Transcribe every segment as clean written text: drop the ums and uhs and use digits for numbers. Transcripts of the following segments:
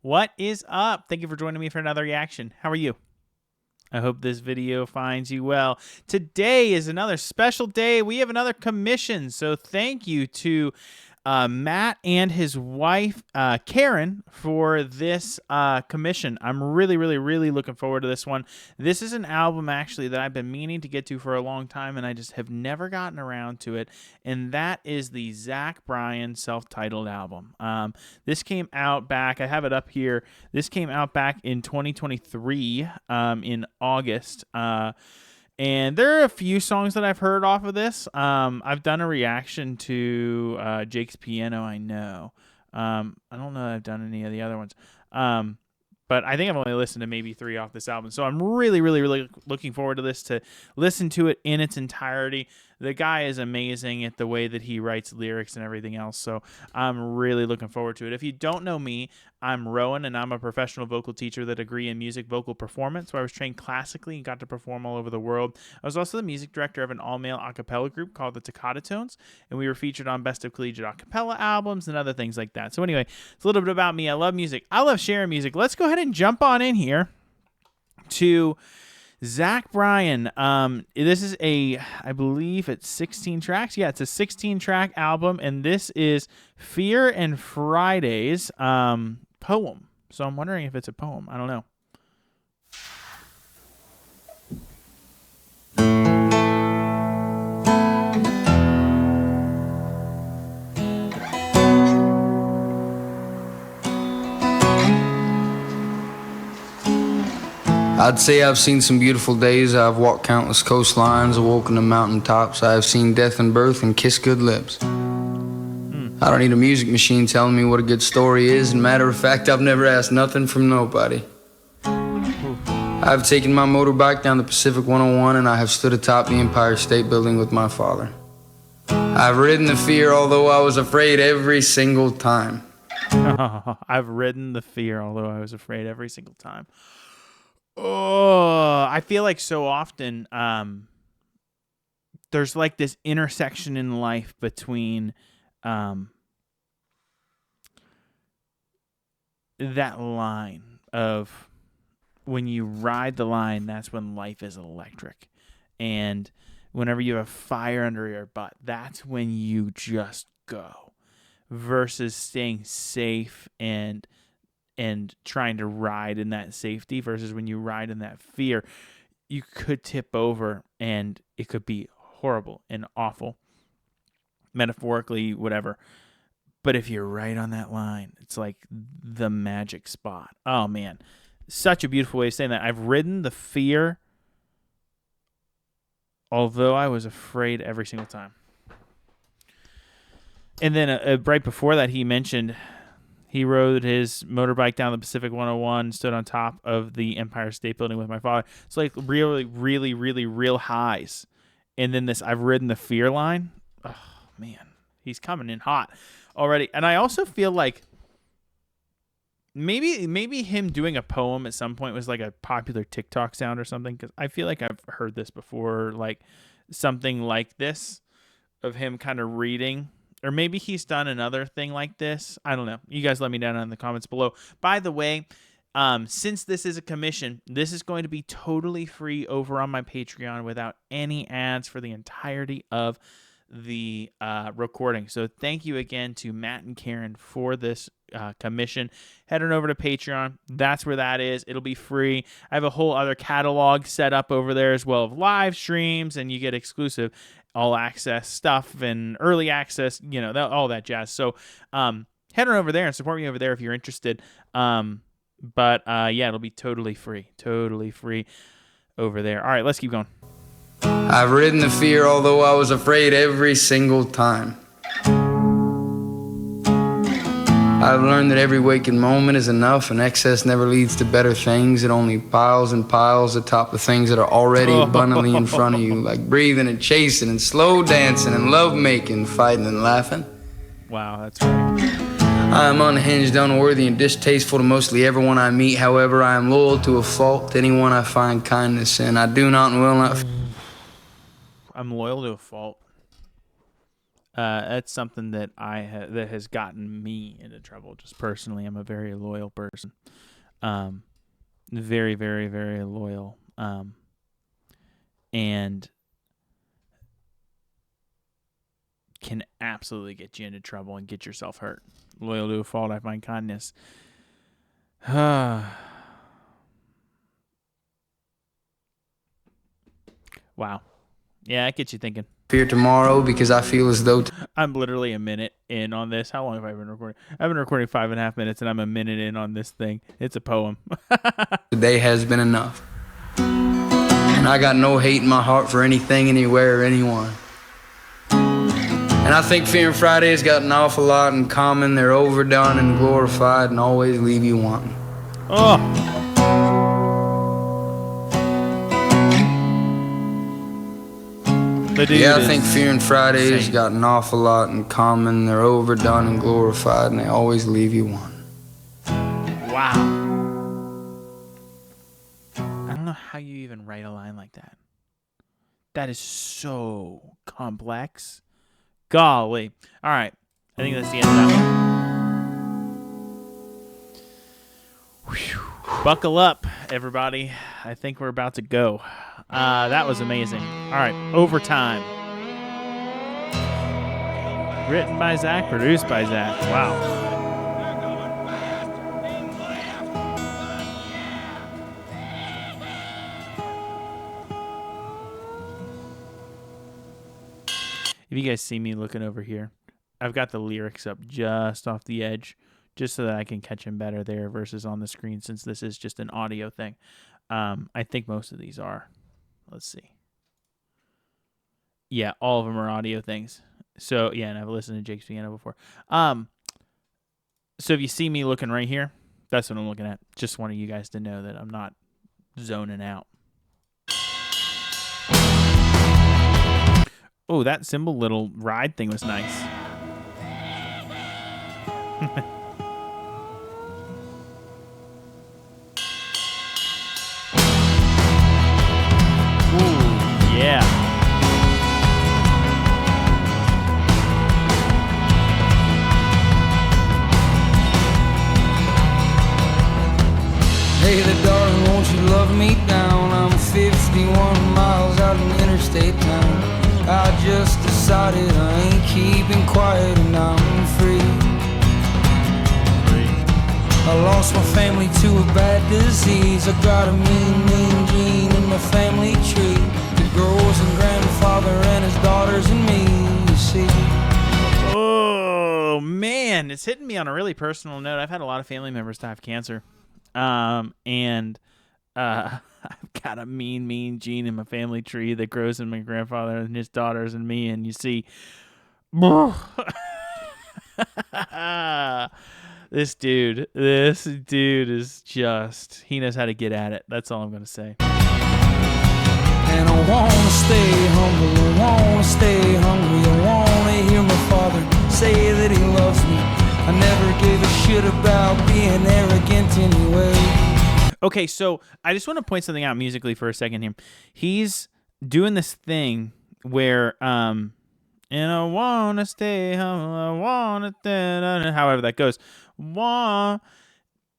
What is up? Thank you for joining me for another reaction. How are you? I hope this video finds you well. Today is another special day. We have another commission. So thank you to Matt and his wife, Karen, for this commission. I'm really looking forward to this one. This is an album, actually, that I've been meaning to get to for a long time, and I just have never gotten around to it, and that is the Zach Bryan self-titled album. This came out back, I have it up here, this came out back in 2023, in August, and there are a few songs that I've heard off of this. I've done a reaction to Jake's Piano, I know. I don't know that I've done any of the other ones. But I think I've only listened to maybe 3 off this album. So I'm really looking forward to this, to listen to it in its entirety. The guy is amazing at the way that he writes lyrics and everything else. So I'm really looking forward to it. If you don't know me, I'm Rowan, and I'm a professional vocal teacher with a degree in music vocal performance, where I was trained classically and got to perform all over the world. I was also the music director of an all-male a cappella group called the Tourniquet Tones, and we were featured on Best of Collegiate a cappella albums and other things like that. So anyway, it's a little bit about me. I love music. I love sharing music. Let's go ahead and jump on in here to Zach Bryan. This is I believe it's 16 tracks. Yeah, it's a 16-track album, and this is Fear and Friday's poem. So I'm wondering if it's a poem. I don't know. I'd say I've seen some beautiful days. I've walked countless coastlines, awoken to mountaintops. I have seen death and birth and kissed good lips. I don't need a music machine telling me what a good story is. And matter of fact, I've never asked nothing from nobody. I've taken my motorbike down the Pacific 101, and I have stood atop the Empire State Building with my father. I've ridden the fear, although I was afraid every single time. I've ridden the fear, although I was afraid every single time. Oh, I feel like so often there's like this intersection in life between that line of when you ride the line, that's when life is electric. And whenever you have fire under your butt, that's when you just go, versus staying safe and trying to ride in that safety, versus when you ride in that fear, you could tip over and it could be horrible and awful, metaphorically, whatever. But if you're right on that line, it's like the magic spot. Oh man, such a beautiful way of saying that. I've ridden the fear, although I was afraid every single time. And then right before that, he mentioned he rode his motorbike down the Pacific 101, stood on top of the Empire State Building with my father. It's like real highs. And then this, I've ridden the fear line. Oh, man, he's coming in hot already. And I also feel like maybe him doing a poem at some point was like a popular TikTok sound or something, because I feel like I've heard this before, like something like this of him kind of reading. Or maybe he's done another thing like this. I don't know. You guys let me down in the comments below. By the way, since this is a commission, this is going to be totally free over on my Patreon without any ads for the entirety of the recording. So thank you again to Matt and Karen for this commission. Head on over to Patreon. That's where that is. It'll be free. I have a whole other catalog set up over there as well of live streams, and you get exclusive all access stuff and early access, you know, all that jazz. So head on over there and support me over there if you're interested. But yeah, it'll be totally free over there. All right, let's keep going. I've ridden the fear, although I was afraid every single time. I've learned that every waking moment is enough, and excess never leads to better things. It only piles and piles atop the things that are already abundantly in front of you, like breathing and chasing and slow dancing and love making, fighting and laughing. Wow, that's right. I am unhinged, unworthy, and distasteful to mostly everyone I meet. However, I am loyal to a fault to anyone I find kindness in. I do not and will not. I'm loyal to a fault. That's something that that has gotten me into trouble. Just personally, I'm a very loyal person. Very, very, very loyal. And can absolutely get you into trouble and get yourself hurt. Loyal to a fault, I find kindness. Wow. Yeah, that gets you thinking. Fear tomorrow because I feel as though I'm literally a minute in on this. How long have I been recording? I've been recording 5.5 minutes, and I'm a minute in on this thing. It's a poem. today has been enough. And I got no hate in my heart for anything, anywhere, or anyone. And I think Fear and Friday's got an awful lot in common. They're overdone and glorified and always leave you wanting. Oh. Yeah, I think Fear and Friday's got an awful lot in common. They're overdone and glorified and they always leave you wanting. Wow. I don't know how you even write a line like that. That is so complex. Golly. All right. I think that's the end of that one. Whew. Buckle up, everybody. I think we're about to go. That was amazing. All right. Overtime. Written by Zach, produced by Zach. Wow. If you guys see me looking over here, I've got the lyrics up just off the edge, just so that I can catch them better there versus on the screen, since this is just an audio thing. I think most of these are. Let's see. Yeah, all of them are audio things. So, yeah, and I've listened to Jake's piano before. So if you see me looking right here, that's what I'm looking at. Just wanted you guys to know that I'm not zoning out. Oh, that cymbal little ride thing was nice. Ooh, yeah. Hey there, darling, won't you love me down? I'm 51 miles out in interstate town. I just decided I ain't keeping quiet and I'm free. I lost my family to a bad disease. I got a mean gene in my family tree that grows in grandfather and his daughters and me, you see. Oh, man. It's hitting me on a really personal note. I've had a lot of family members die of cancer. I've got a mean gene in my family tree that grows in my grandfather and his daughters and me, and you see, this dude is just, he knows how to get at it. That's all I'm going to say. And I want to stay humble, I want to stay hungry, I want to hear my father say that he loves me. I never gave a shit about being arrogant anyway. Okay, so I just want to point something out musically for a second here. He's doing this thing where, and I want to stay humble, I want to, however that goes.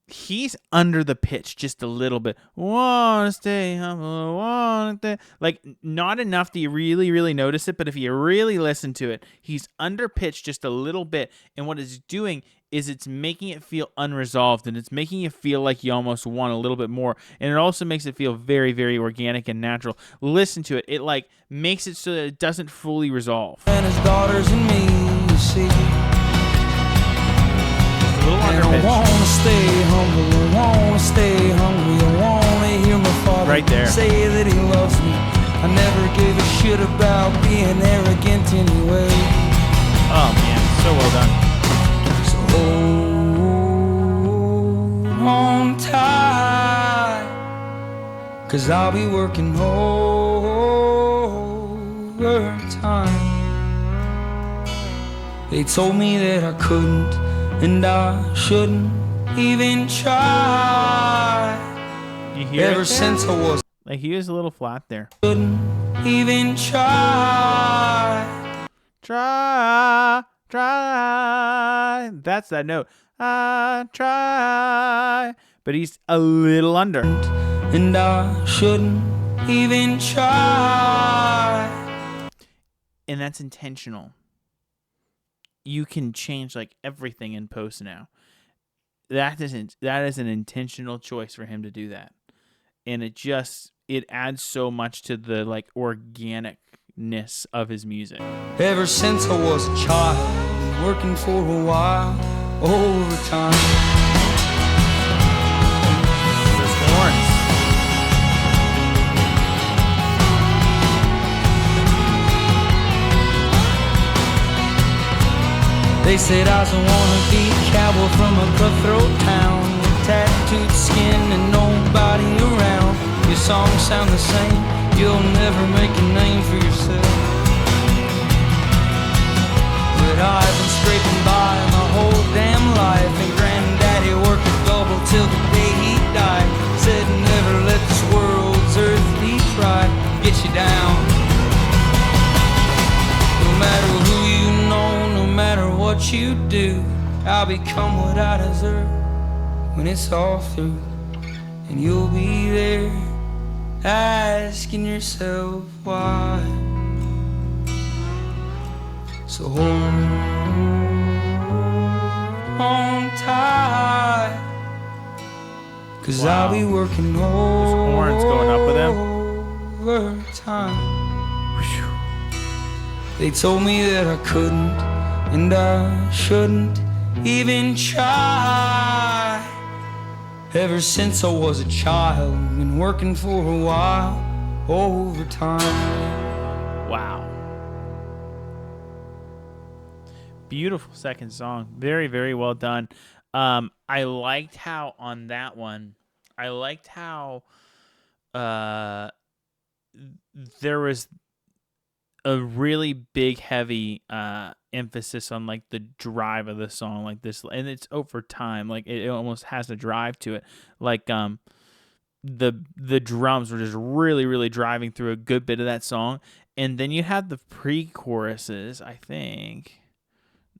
He's under the pitch just a little bit. Want to stay humble, want to, like, not enough that you really, really notice it, but if you really listen to it, he's under pitch just a little bit, and what it's doing is it's making it feel unresolved, and it's making you feel like you almost want a little bit more, and it also makes it feel very, very organic and natural. Listen to it. It, like, makes it so that it doesn't fully resolve. And his daughters and me, you see. A little under pitch. I want to stay humble, I want to stay hungry, I want to hear my father right there say that he loves me. I never gave a shit about being arrogant anyway. Oh man, so well done. So hold on tight, 'cause I'll be working overtime. They told me that I couldn't and I shouldn't even try. You hear Ever it since I was like he was a little flat there. shouldn't even try. try, try. That's that note. I try. But he's a little under. And I shouldn't even try. And that's intentional. You can change like everything in post now. That is an intentional choice for him to do that. And it adds so much to the like organicness of his music. Ever since I was a child, working for a while, overtime. Those horns. They said I was a wannabe cowboy from a cutthroat town, with tattooed skin and nobody around. Your songs sound the same, you'll never make a name for yourself. But I've been scraping by my whole damn life, and Granddaddy worked a double till the day he died. Said never let this world's earthly pride get you down. No matter who you know, no matter what you do, I'll become what I deserve when it's all through. And you'll be there asking yourself why. So hold on tight, 'cause Wow. I'll be working horns going up with him. overtime. They told me that I couldn't and I shouldn't even try. Ever since I was a child, been working for a while, overtime. Wow. Beautiful second song. Very, very well done. I liked how on that one, there was a really big, heavy emphasis on like the drive of the song, like this, and it's over time. Like it almost has a drive to it. Like the drums were just really, really driving through a good bit of that song, and then you had the pre-choruses. I think,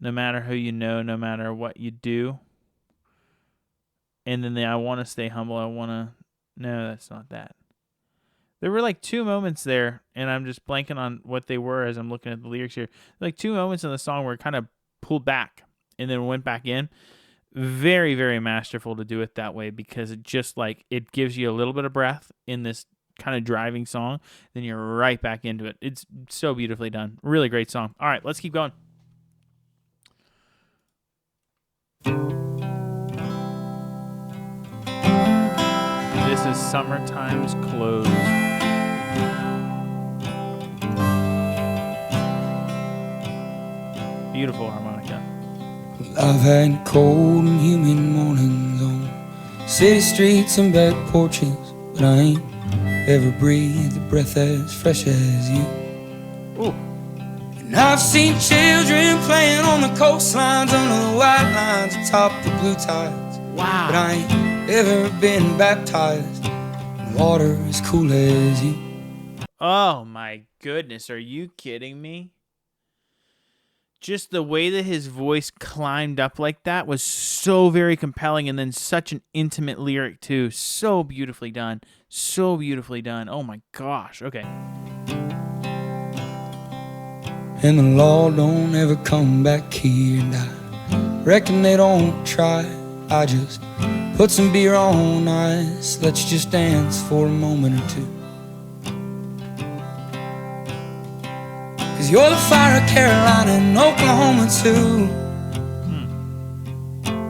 no matter who you know, no matter what you do, and then I want to stay humble. I want to. No, that's not that. There were like two moments there, and I'm just blanking on what they were as I'm looking at the lyrics here. Like two moments in the song where it kind of pulled back and then went back in. Very, very masterful to do it that way, because it just like it gives you a little bit of breath in this kind of driving song. Then you're right back into it. It's so beautifully done. Really great song. All right, let's keep going. This is Summertime's Clothes. Beautiful harmonica. I've had cold and humid mornings on city streets and back porches, but I ain't ever breathed a breath as fresh as you. Ooh. And I've seen children playing on the coastlines under the white lines atop the blue tides. Wow. But I ain't ever been baptized in water as cool as you. Oh my goodness, are you kidding me? Just the way that his voice climbed up like that was so very compelling, and then such an intimate lyric too. So beautifully done. So beautifully done. Oh my gosh. Okay. And the law don't ever come back here, and I reckon they don't try. I just put some beer on ice. Let's just dance for a moment or two. 'Cause you're the fire of Carolina and Oklahoma too.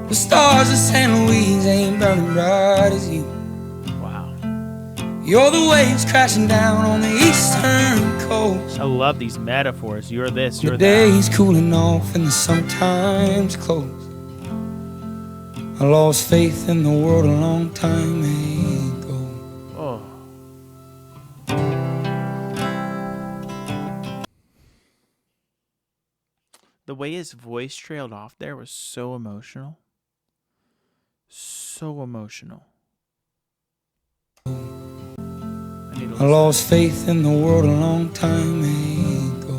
The stars of San Luis ain't burning bright as you. Wow. You're the waves crashing down on the eastern coast. I love these metaphors. You're this, you're The that. days cooling off and the summertime's close. I lost faith in the world a long time ago. Oh. The way his voice trailed off there was so emotional. So emotional. I lost faith in the world a long time ago.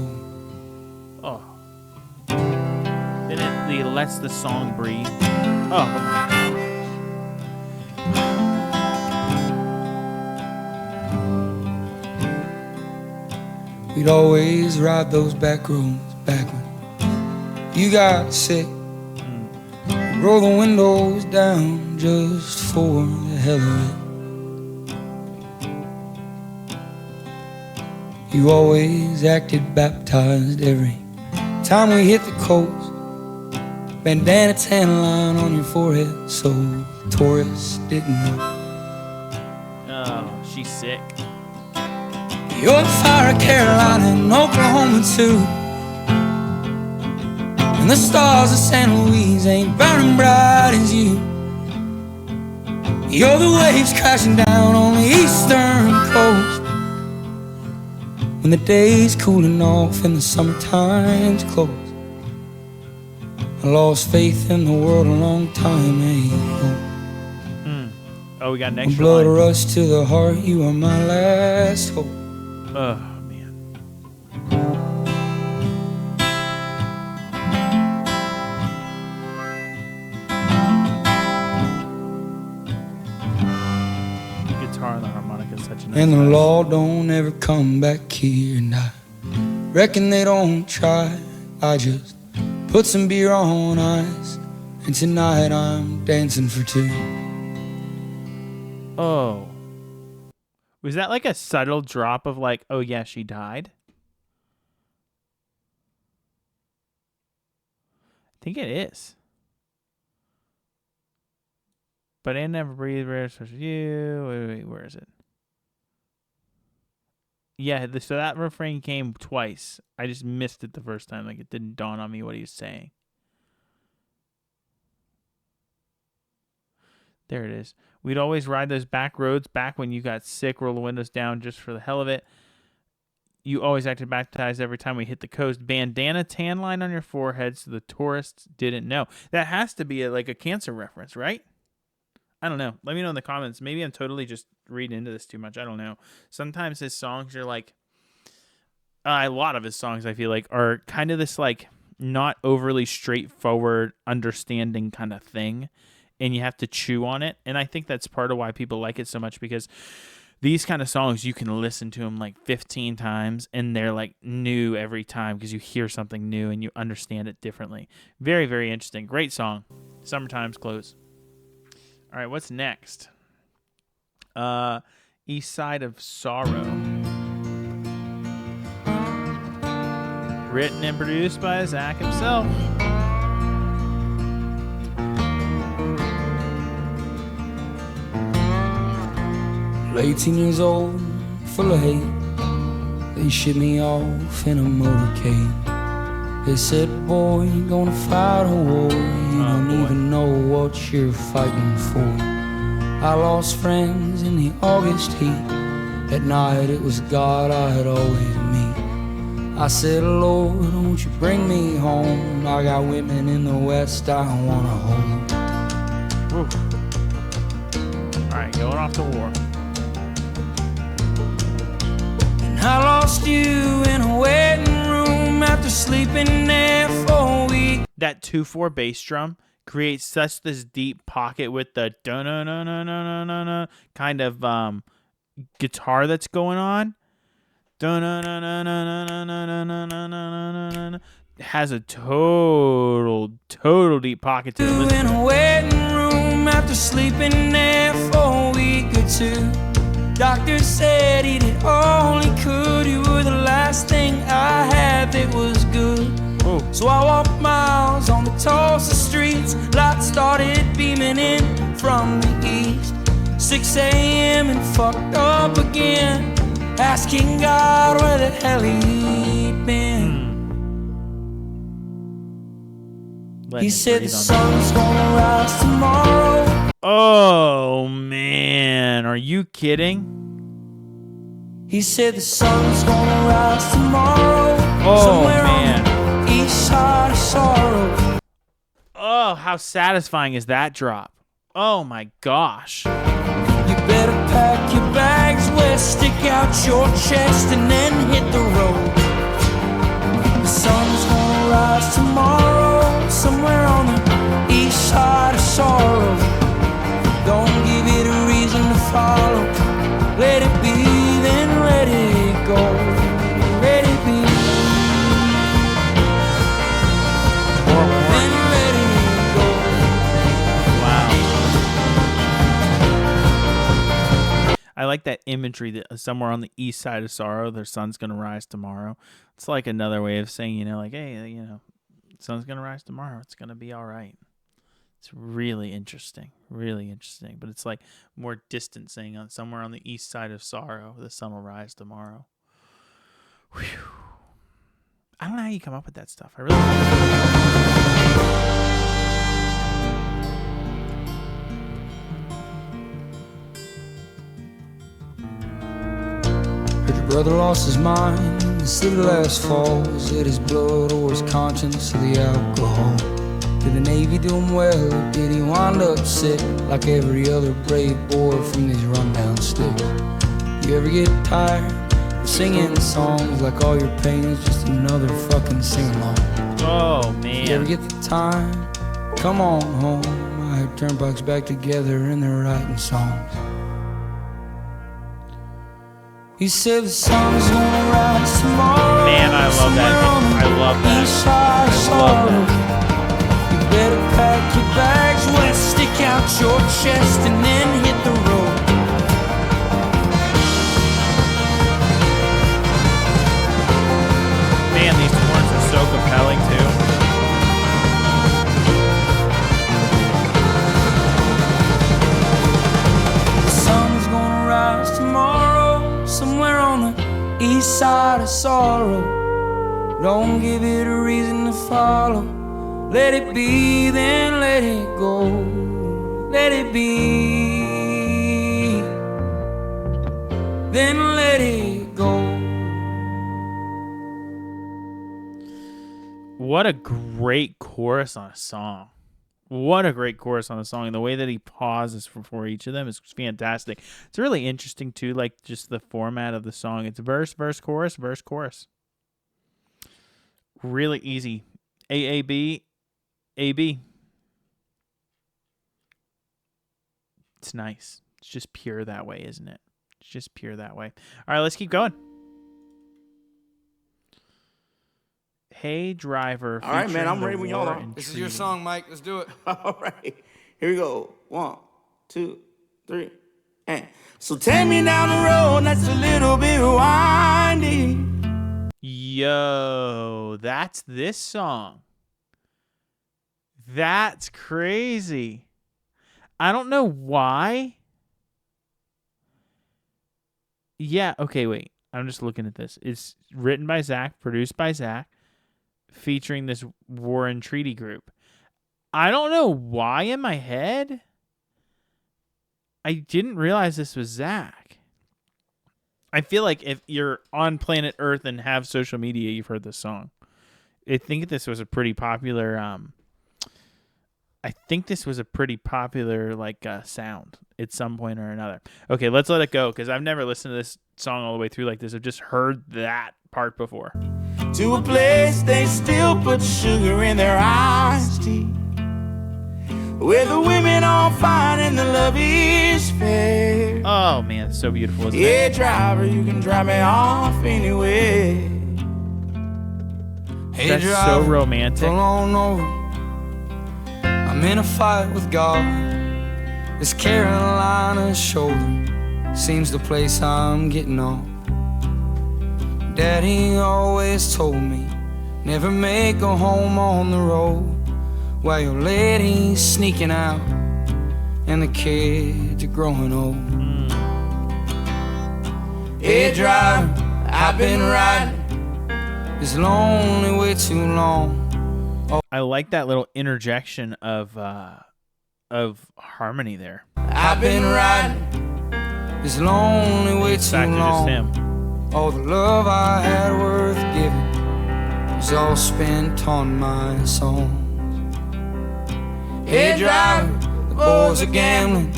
Oh. lets the song breathe. Oh my gosh. We'd always ride those back roads back when you got sick. Roll the windows down just for the hell of it. You always acted baptized every time we hit the coast. Bandana tan line on your forehead so tourists didn't know. Oh, she's sick. You're the fire of Carolina and Oklahoma too. And the stars of San Luis ain't burning bright as you. You're the waves crashing down on the eastern coast. When the day's cooling off and the summertime's close. I lost faith in the world a long time ago. Oh, we got an When extra blood line. rushed to the heart, you are my last hope. Oh, man. Guitar and the harmonica is such a nice And the touch. law don't ever come back here. And I reckon they don't try. I just put some beer on ice. And tonight I'm dancing for two. Oh. Was that like a subtle drop of like, oh yeah, she died? I think it is. But I never breathe rare such as you. Wait, where is it? Yeah, so that refrain came twice. I just missed it the first time. Like it didn't dawn on me what he was saying. There it is. We'd always ride those back roads back when you got sick, roll the windows down just for the hell of it. You always acted baptized every time we hit the coast. Bandana tan line on your forehead so the tourists didn't know. That has to be like a cancer reference, right? I don't know. Let me know in the comments. Maybe I'm totally just reading into this too much. I don't know. Sometimes his songs are like, a lot of his songs I feel like are kind of this like not overly straightforward understanding kind of thing. And you have to chew on it. And I think that's part of why people like it so much, because these kind of songs, you can listen to them like 15 times and they're like new every time because you hear something new and you understand it differently. Very, very interesting. Great song. Summertime's close. All right, what's next? East Side of Sorrow. Written and produced by Zach himself. Well, 18 years old, full of hate. They shipped me off in a motorcade. They said, boy, you're gonna fight a war. You don't even know what you're fighting for. I lost friends in the August heat. At night it was God I'd always meet. I said, Lord, won't you bring me home? I got women in the West I wanna hold. Woo. All right, going off to war. I lost you in a waiting room after sleeping there for a week. That 2/4 bass drum creates such this deep pocket with the dun-dun-dun-dun-dun-dun-dun kind of guitar that's going on. Dun-dun-dun-dun-dun-dun-dun-dun-dun-dun-dun-dun. Has a total deep pocket to it. You in a waiting room after sleeping there for a week or two. Doctor said he did all he could. You were the last thing I had that was good. Oh. So I walked miles on the Tulsa streets. Lights started beaming in from the east. 6 a.m. and fucked up again, asking God where the hell he'd been. Let He him said the breathe on sun's gonna rise tomorrow. that. Oh man, are you kidding? He said the sun's gonna rise tomorrow. Oh Somewhere man. on the east side of sorrow. Oh, how satisfying is that drop? Oh my gosh. You better pack your bags, West, stick out your chest, and then hit the road. The sun's gonna rise tomorrow, somewhere on sorrow. Don't give it a reason to follow. Let it be, then let it go. Let it be. Then let it go. Wow. I like that imagery that somewhere on the east side of sorrow, their sun's going to rise tomorrow. It's like another way of saying, you know, like, hey, you know, sun's going to rise tomorrow. It's going to be all right. It's really interesting, but it's like more distant saying on somewhere on the east side of sorrow, the sun will rise tomorrow. Whew. I don't know how you come up with that stuff. I really don't. Heard your brother lost his mind in the city last fall. Was it his blood or his conscience or the alcohol? Did the Navy do him well, or did he wind up sick like every other brave boy from these rundown sticks? You ever get tired of singing songs like all your pain is just another fucking sing-along? Oh, man. You ever get the time? Come on home. I heard Turnpike's back together and they're writing songs. He said the sun's gonna rise tomorrow. Man, I love that. I love that. Better pack your bags, well, stick out your chest and then hit the road. Man, these horns are so compelling too. The sun's gonna rise tomorrow, somewhere on the east side of sorrow. Don't give it a reason to follow. Let it be, then let it go. Let it be, then let it go. What a great chorus on a song. What a great chorus on a song. And the way that he pauses before each of them is fantastic. It's really interesting, too, like just the format of the song. It's verse, verse, chorus, verse, chorus. Really easy. AAB. AB. It's nice. It's just pure that way, isn't it? It's just pure that way. All right, let's keep going. Hey, driver. All right, man, I'm ready when y'all are. This is your song, Mike. Let's do it. All right, here we go. 1, 2, 3, and so take me down the road that's a little bit windy. Yo, that's this song. That's crazy. I don't know why. Yeah, okay, wait. I'm just looking at this. It's written by Zach, produced by Zach, featuring this War and Treaty group. I don't know why in my head I didn't realize this was Zach. I feel like if you're on planet Earth and have social media, you've heard this song. I think this was a pretty popular like sound at some point or another. Okay, let's let it go because I've never listened to this song all the way through like this. I've just heard that part before. To a place they still put sugar in their iced tea, where the women all fine and the love is fair. Oh man, it's so beautiful, isn't it? Yeah, driver, you can drive me off anywhere. Hey, That's driver, so romantic. pull on over. I'm in a fight with God. This Carolina shoulder seems the place I'm getting off. Daddy always told me never make a home on the road while your lady's sneaking out and the kids are growing old. Hey driver, I've been riding this lonely way too long. I like that little interjection of harmony there. I've been riding this lonely way too Back to just long. him. All the love I had worth giving was all spent on my songs. Hey driver, the boys are gambling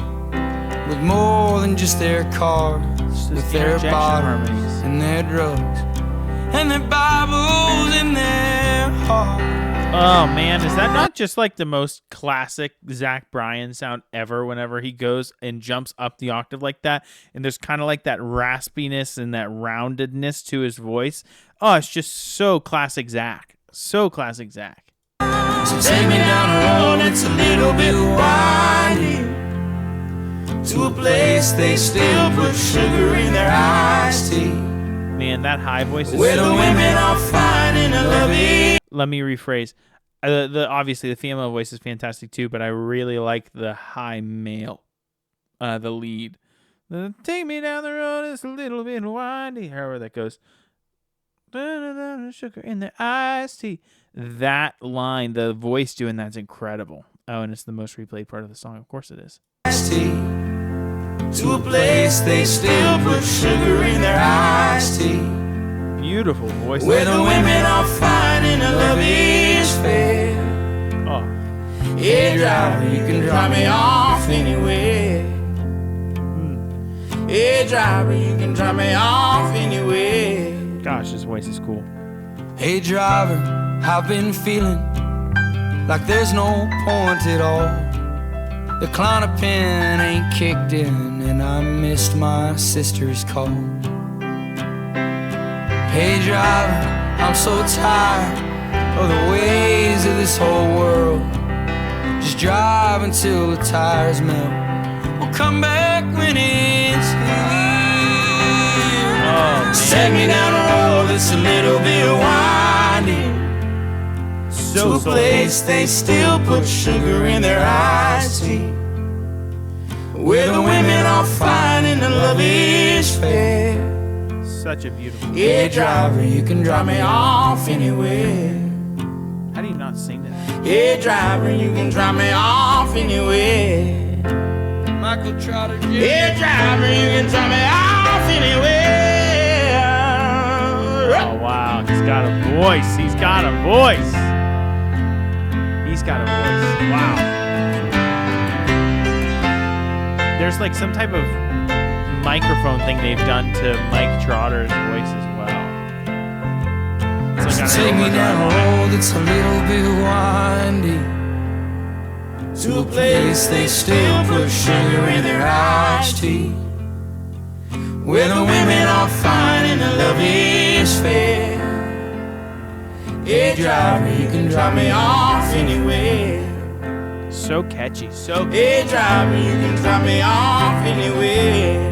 with more than just their cars, with their interjection bottles harmonies. and their drugs and their Bibles in their hearts. Oh man, is that not just like the most classic Zach Bryan sound ever whenever he goes and jumps up the octave like that? And there's kind of like that raspiness and that roundedness to his voice. Oh, it's just so classic Zach. So classic Zach. So take me down a road that's a little bit windy, to a place they still put sugar in their iced tea. Man, that high voice is where so the women are finding a loving. Let me rephrase. Obviously the female voice is fantastic too, but I really like the high male, the lead. Take me down the road, it's a little bit windy. However that goes. Sugar in the iced tea. That line, the voice doing that's incredible. Oh, and it's the most replayed part of the song. Of course it is. To a place they still put sugar in their iced tea. Beautiful voice. Where the women are finding a love is fair. Oh. Hey driver, you can drop me off anywhere. Hey driver, you can drop me off anywhere. Gosh, his voice is cool. Hey driver, I've been feeling like there's no point at all. The Klonopin ain't kicked in and I missed my sister's call. Hey driver, I'm so tired of the ways of this whole world. Just drive until the tires melt. We'll come back when it's here. Oh, Take me down a road that's a little bit windy, to a place they still put sugar in their iced tea. Where the women are finding the love is fair. Such a beautiful. Yeah, driver, you can drop me off anywhere. How do you not sing that? Yeah, driver, you can drop me off anywhere. Michael Trotter. Yeah, driver, you can drop me off anywhere. Oh wow, he's got a voice. He's got a voice. He's got a voice. Wow. There's like some type of microphone thing they've done to Mike Trotter's voice as well. It's like Take me down a road that's a little bit windy, to a place they still put sugar in their iced tea. Where the women are finding the love is fair. Yeah, driver, you can drop me off anywhere. so catchy, so catchy. Hey, driver, you can drop me off anywhere.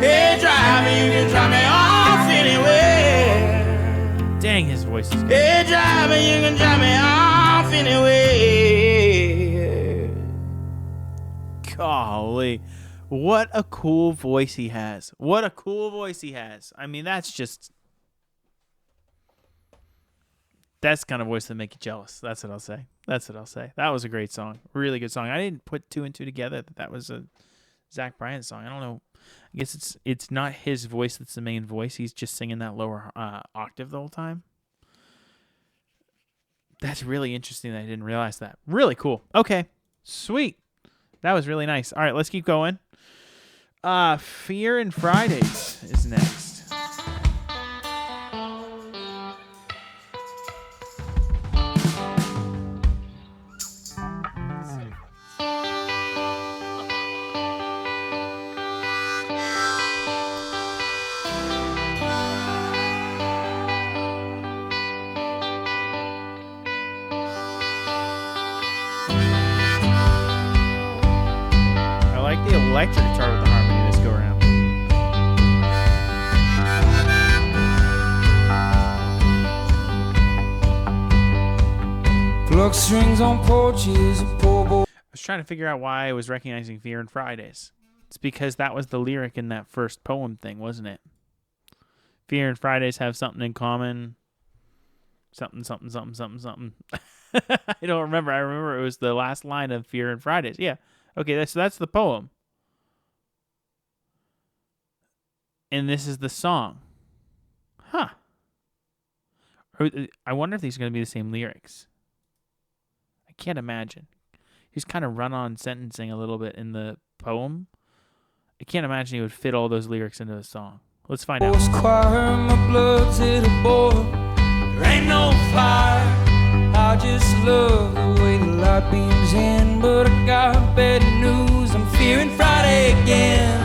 Hey, driver, you can drop me off anywhere. Dang, his voice is good. Hey, driver, you can drop me off anywhere. Golly. What a cool voice he has. What a cool voice he has. I mean, that's the kind of voice that make you jealous. That's what I'll say. That was a great song. Really good song. I didn't put two and two together that was a Zach Bryan song. I don't know. I guess it's not his voice that's the main voice. He's just singing that lower octave the whole time. That's really interesting that I didn't realize that. Really cool. Okay. Sweet. That was really nice. All right, let's keep going. Fear and Fridays is next. I like the electric guitar with the harmony this go around. Pluck strings on porches, a poor boy. I was trying to figure out why I was recognizing Fear and Fridays. It's because that was the lyric in that first poem thing, wasn't it? Fear and Fridays have something in common. Something, something, something, something, something. I don't remember. I remember it was the last line of Fear and Fridays. Yeah. Okay, that's the poem. And this is the song. Huh. I wonder if these are going to be the same lyrics. I can't imagine. He's kind of run-on sentencing a little bit in the poem. I can't imagine he would fit all those lyrics into a song. Let's find out. Choir, my blood's hit a boil. there ain't no fire. I just love the way the light beams in. But I got bad news, I'm fearing Friday again.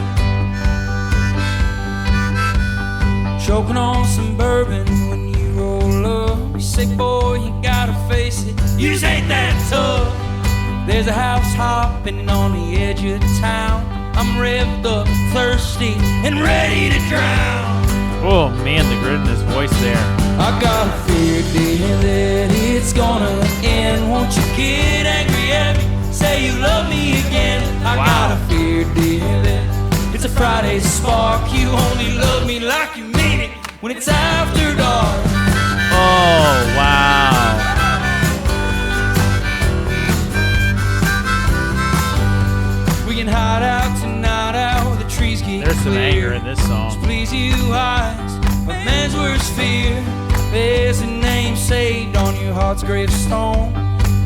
Choking on some bourbon when you roll up. You say, boy, you gotta face it, you just ain't that tough. There's a house hopping on the edge of town. I'm revved up, thirsty, and ready to drown. Oh man, the grit in his voice there. I got a fear, dear, that it's gonna end. Won't you get angry at me? Say you love me again. I got a fear, dear, that it's a Friday spark. You only love me like you mean it when it's after dark. Oh, wow. We can hide out tonight out where the trees get There's some clear. anger in this song. Just please you eyes, a man's worst fear. There's a name saved on your heart's gravestone.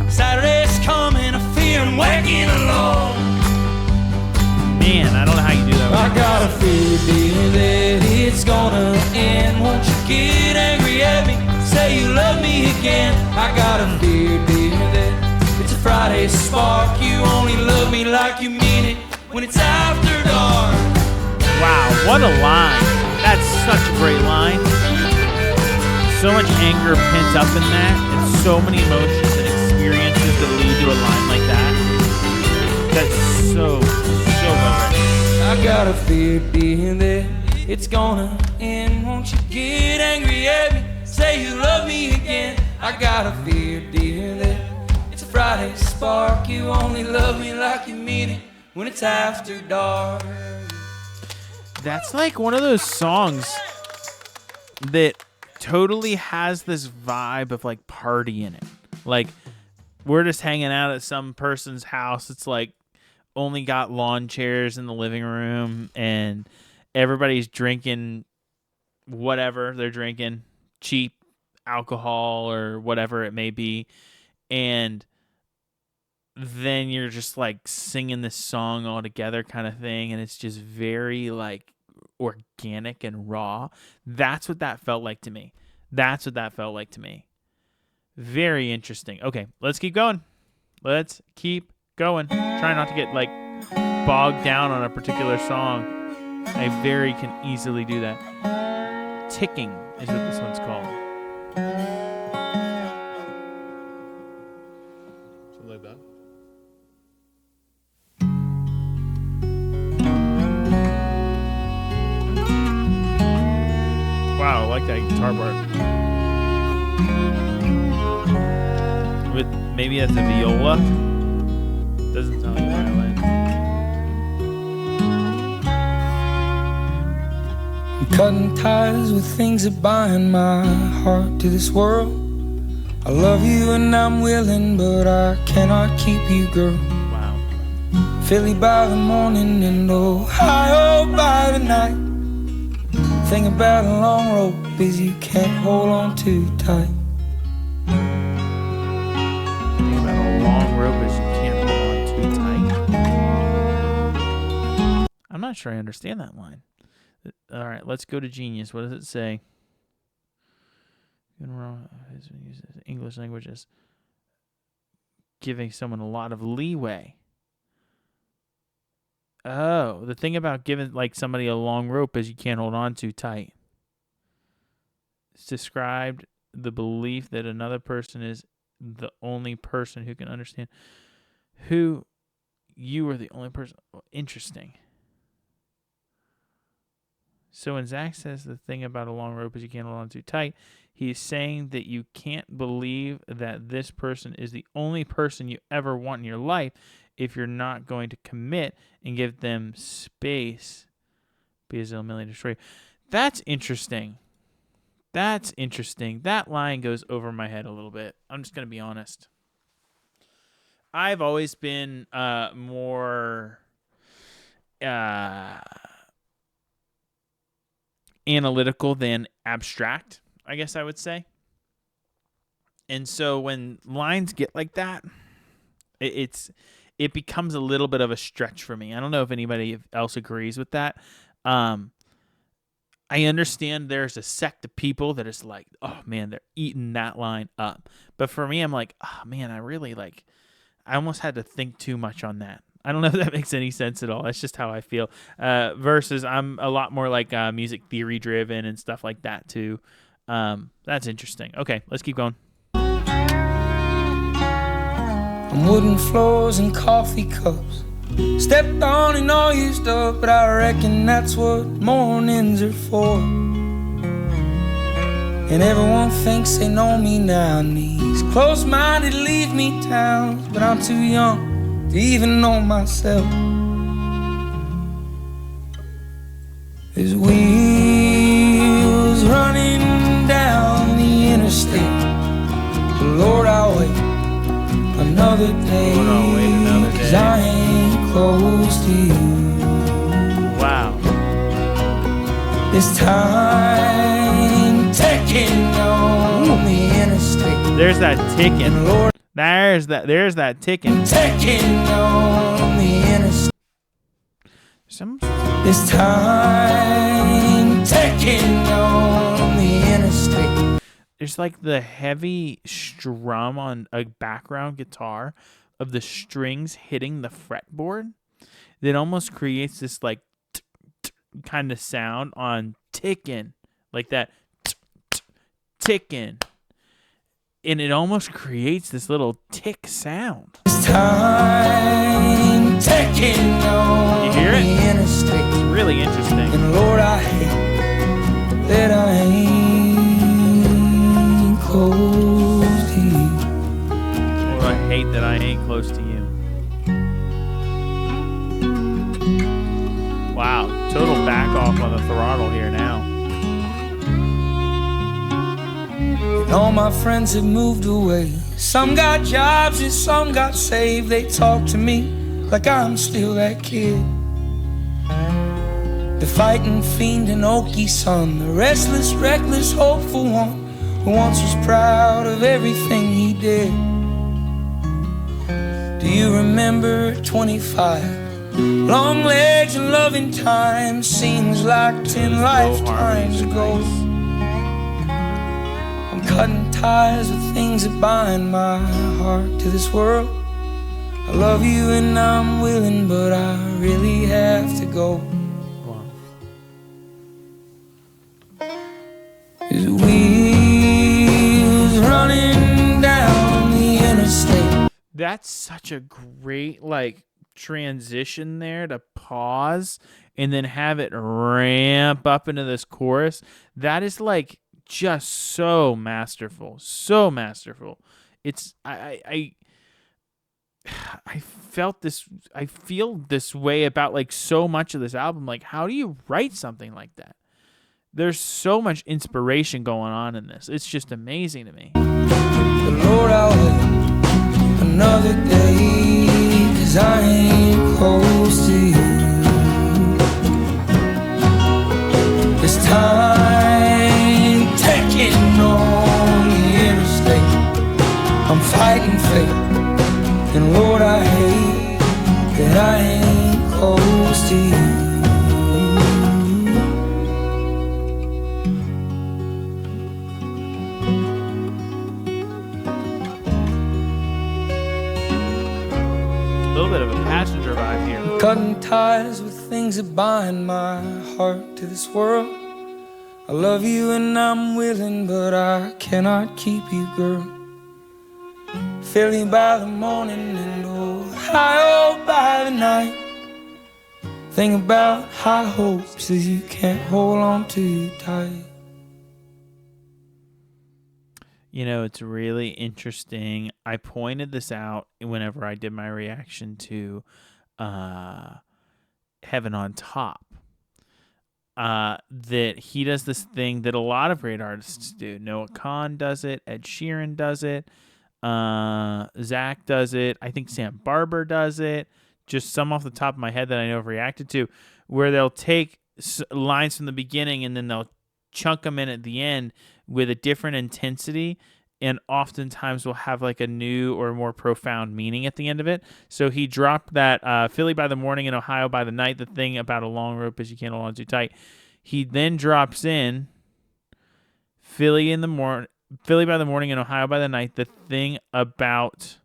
Saturday's coming, I fear I'm waking alone. Man, I don't know how you do that. I got a fear, dear, that it's gonna end. Won't you get angry at me? Say you love me again. I got a fear, dear, that it's a Friday spark. You only love me like you mean it when it's after dark. Wow, what a line. That's such a great line. So much anger pent up in that, and so many emotions and experiences that lead to a line like that. That's so well written. I got a fear, dear, that it's gonna end. Won't you get angry at me? Say you love me again. I got a fear, dear, that it's a Friday spark. You only love me like you mean it when it's after dark. That's like one of those songs that totally has this vibe of like party in it. Like we're just hanging out at some person's house. It's like only got lawn chairs in the living room and everybody's drinking whatever they're drinking, cheap alcohol or whatever it may be. And then you're just like singing this song all together kind of thing. And it's just very like organic and raw. That's what that felt like to me. Very interesting. Okay, let's keep going. Try not to get like bogged down on a particular song. I can easily do that. Ticking is what this one's called. Something like that. Wow, I like that guitar part. With maybe that's a viola. Doesn't sound like a violin. I'm cutting ties with things that bind my heart to this world. I love you and I'm willing, but I cannot keep you, girl. Wow. Philly by the morning and Ohio by the night. Thing about a long rope is you can't hold on too tight. Think about a long rope is you can't hold on too tight. I'm not sure I understand that line. All right, let's go to Genius. What does it say? English language is giving someone a lot of leeway. Oh, the thing about giving like somebody a long rope is you can't hold on too tight. It's described the belief that another person is the only person who can understand who you are the only person. Interesting. So when Zach says the thing about a long rope is you can't hold on too tight, he's saying that you can't believe that this person is the only person you ever want in your life if you're not going to commit and give them space because they'll merely destroy you. That's interesting. That line goes over my head a little bit. I'm just going to be honest. I've always been more analytical than abstract, I guess I would say. And so when lines get like that, it becomes a little bit of a stretch for me. I don't know if anybody else agrees with that. I understand there's a sect of people that is like, oh man, they're eating that line up. But for me, I'm like, oh man, I almost had to think too much on that. I don't know if that makes any sense at all. That's just how I feel. Versus I'm a lot more like music theory driven and stuff like that too. That's interesting. Okay, let's keep going. On wooden floors and coffee cups, stepped on and all used up, but I reckon that's what mornings are for. And everyone thinks they know me now, and these close-minded leave me towns, but I'm too young to even know myself. There's wheels running down the interstate, but Lord, I'll wait another day, Lord, I'll wait another 'cause day. I ain't close to you. Wow. This time taking on the interstate. There's that ticking. Lord, There's that ticking. taking on the interstate. Some This time taking on the interstate. There's like the heavy strum on a background guitar of the strings hitting the fretboard that almost creates this like kind of sound on ticking, like that ticking, and it almost creates this little tick sound. This time taking on You hear it? the interstate. It's really interesting. And Lord, I hate that I ain't close to you. Or I hate that I ain't close to you. Wow, total back off on the throttle here now. And all my friends have moved away. Some got jobs and some got saved. They talk to me like I'm still that kid. The fighting fiend and Okie son, the restless, reckless, hopeful one who once was proud of everything he did. Do you remember 25? Long legs and loving time seems like 10 lifetimes ago. I'm cutting ties with things that bind my heart to this world. I love you and I'm willing, but I really have to go. There's wheels running down the interstate. That's such a great like transition there to pause and then have it ramp up into this chorus. That is like just so masterful. So masterful. It's I feel this way about like so much of this album. Like, how do you write something like that? There's so much inspiration going on in this. It's just amazing to me. But Lord, I'll wait another day, 'cause I ain't close to you. This time taking on the interstate. I'm fighting fate, and Lord, I hate that I ain't close to you. A little bit of a passenger vibe here. Cutting ties with things that bind my heart to this world. I love you and I'm willing, but I cannot keep you, girl. Filling by the morning and Ohio by the night. Think about high hopes that you can't hold on to tight. You know, it's really interesting. I pointed this out whenever I did my reaction to Heaven on Top. That he does this thing that a lot of great artists do. Noah Kahan does it. Ed Sheeran does it. Zach does it. I think Sam Barber does it. Just some off the top of my head that I know I've reacted to, where they'll take lines from the beginning and then they'll chunk them in at the end with a different intensity, and oftentimes will have like a new or more profound meaning at the end of it. So he dropped that Philly by the morning and Ohio by the night, the thing about a long rope is you can't hold on too tight. He then drops in Philly by the morning and Ohio by the night. The thing about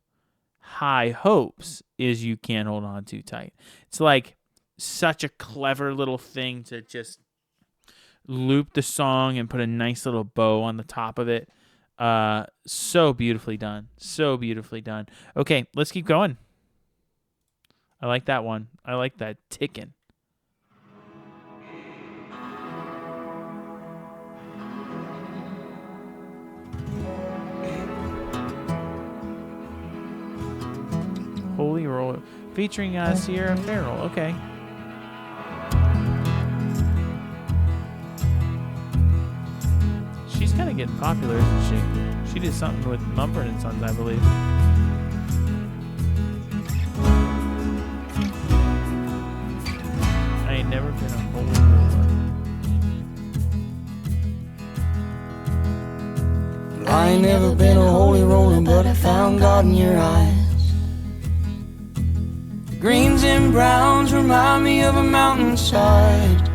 High Hopes is you can't hold on too tight. It's like such a clever little thing to just loop the song and put a nice little bow on the top of it. So beautifully done. So beautifully done. Okay, let's keep going. I like that one. I like that ticking. Holy Roller, featuring Sierra Farrell. Okay. She's kind of getting popular, isn't she? She did something with Mumford and Sons, I believe. I ain't never been a holy roller. I ain't never been a holy roller, but I found God in your eyes. Greens and browns remind me of a mountainside.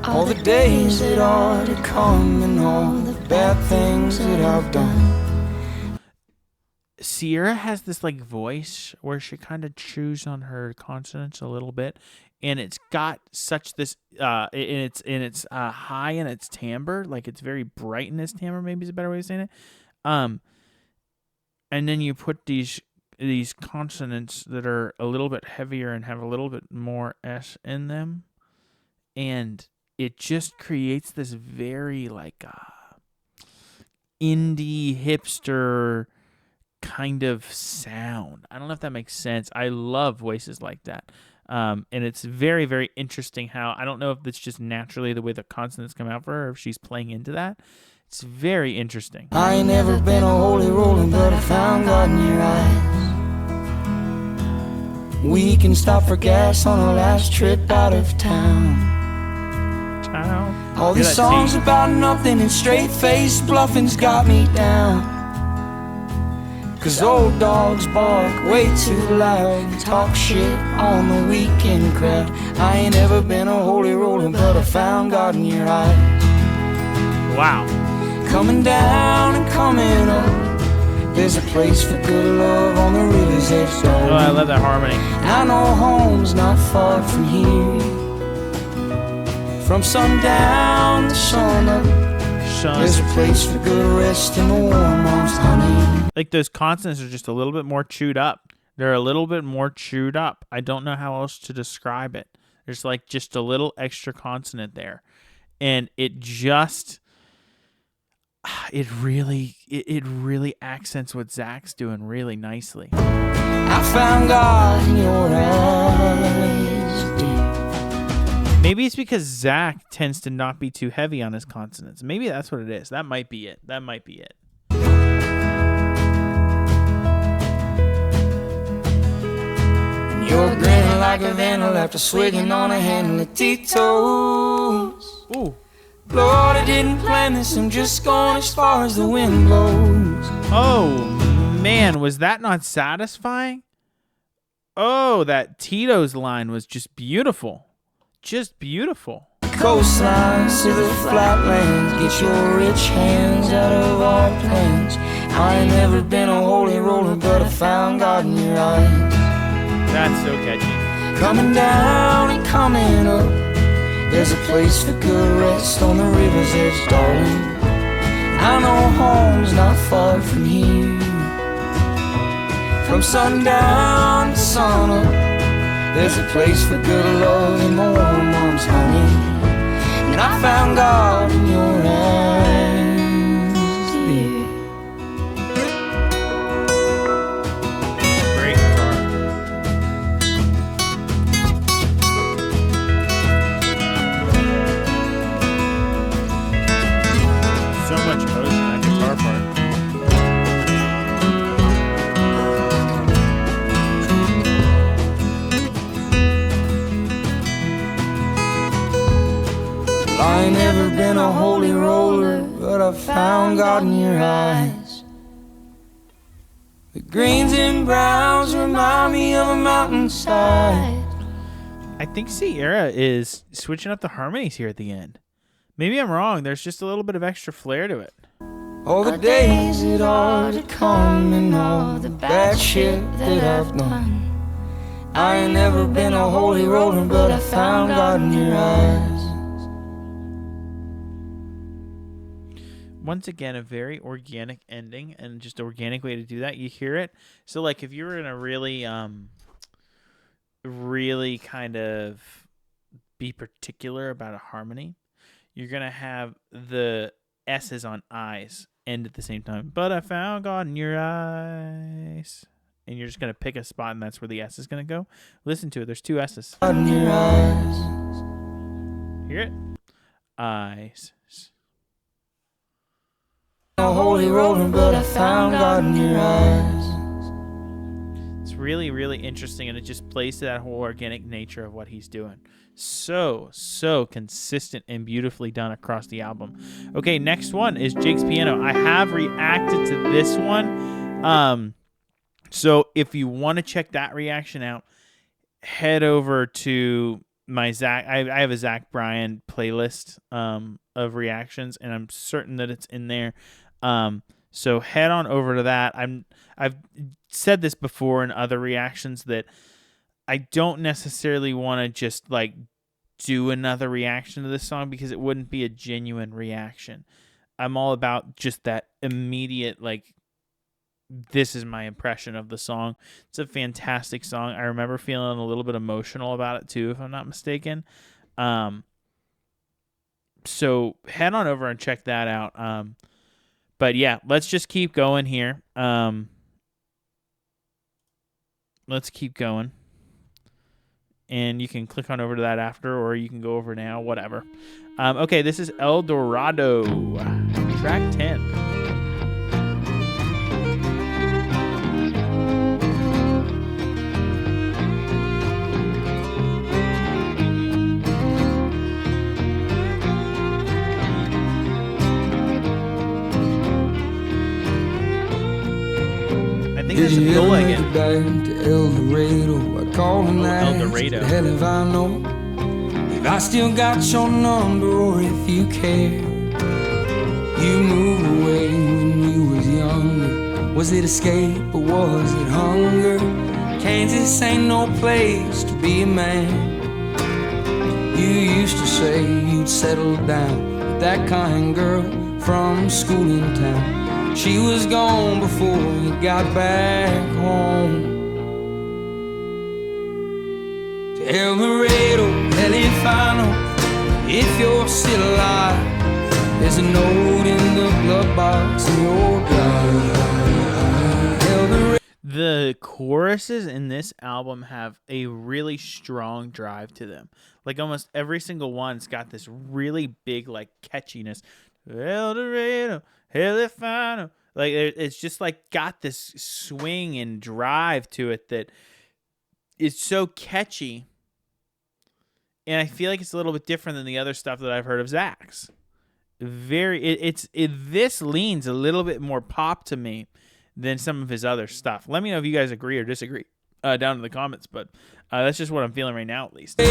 All the days that are to come and all the bad things that I've done. Sierra has this like voice where she kind of chews on her consonants a little bit, and it's got such this it's high in its timbre, like it's very bright in its timbre, maybe is a better way of saying it. And then you put these consonants that are a little bit heavier and have a little bit more S in them, and it just creates this very like indie hipster kind of sound. I don't know if that makes sense. I love voices like that. And it's very, very interesting how, I don't know if it's just naturally the way the consonants come out for her, or if she's playing into that. It's very interesting. I ain't never been a holy roller, but I found God in your eyes. We can stop for gas on our last trip out of town. All these songs about nothing and straight-faced bluffing's got me down. 'Cause old dogs bark way too loud and talk shit on the weekend crowd. I ain't ever been a holy roller, but I found God in your eyes. Wow. Coming down and coming up, there's a place for good love on the river's edge, darling. Oh, I love that harmony. I know home's not far from here. From sundown to sun up, there's a place for good rest in the warm arms, honey. Like those consonants are just a little bit more chewed up. They're a little bit more chewed up. I don't know how else to describe it. There's like just a little extra consonant there. And it just, it really accents what Zach's doing really nicely. I found God in your eyes, dear. Maybe it's because Zach tends to not be too heavy on his consonants. Maybe that's what it is. That might be it. You're grinning like a vandal after swigging on a handle of Tito's. Ooh. Lord, I didn't plan this. I'm just going as far as the wind blows. Oh, man. Was that not satisfying? Oh, that Tito's line was just beautiful. Just beautiful. Coastlines to the flatlands, get your rich hands out of our plans. I ain't never been a holy roller, but I found God in your eyes. That's so catchy. Coming down and coming up, there's a place for good rest on the river's edge, darling. I know home's not far from here. From sundown to sun up, there's a place for good love in the warm arms, honey. And I found God in your eyes, dear. Great guitar. So much emotion in that guitar part. I ain't never been a holy roller, but I found God in your eyes. The greens and browns remind me of a mountainside. I think Sierra is switching up the harmonies here at the end. Maybe I'm wrong. There's just a little bit of extra flair to it. All the days that are to come and all the bad shit that I've done. I ain't never been a holy roller, but I found God in your eyes. Once again, a very organic ending and just organic way to do that. You hear it. So like if you were in a really really kind of be particular about a harmony, you're going to have the S's on I's end at the same time. But I found God in your eyes. And you're just going to pick a spot, and that's where the S is going to go. Listen to it. There's two S's. God in your eyes. Hear it? Eyes. A holy roller, but I found God in your eyes. It's really, really interesting, and it just plays to that whole organic nature of what he's doing. So consistent and beautifully done across the album. Okay, next one is Jake's Piano. I have reacted to this one. So if you want to check that reaction out, head over to my Zach. I have a Zach Bryan playlist of reactions, and I'm certain that it's in there. So head on over to that. I've said this before in other reactions that I don't necessarily want to just like do another reaction to this song because it wouldn't be a genuine reaction. I'm all about just that immediate, like, this is my impression of the song. It's a fantastic song. I remember feeling a little bit emotional about it too, if I'm not mistaken. So head on over and check that out. But yeah, let's just keep going here. Let's keep going. And you can click on over to that after, or you can go over now, whatever. Okay, this is El Dorado, track 10. I think that's a viola again. Back to El Dorado. I called him El Dorado. The hell if I know if I still got your number or if you care. You moved away when you was younger. Was it escape or was it hunger? Kansas ain't no place to be a man. You used to say you'd settle down with that kind girl from school in town. She was gone before you got back home. To El Dorado, El Infano, if you're still alive, there's a note in the glove box in your drive. The choruses in this album have a really strong drive to them. Like almost every single one's got this really big like catchiness. El Dorado, El Infano. Like it's just like got this swing and drive to it that is so catchy. And I feel like it's a little bit different than the other stuff that I've heard of Zach's. This leans a little bit more pop to me than some of his other stuff. Let me know if you guys agree or disagree down in the comments, but that's just what I'm feeling right now, at least. The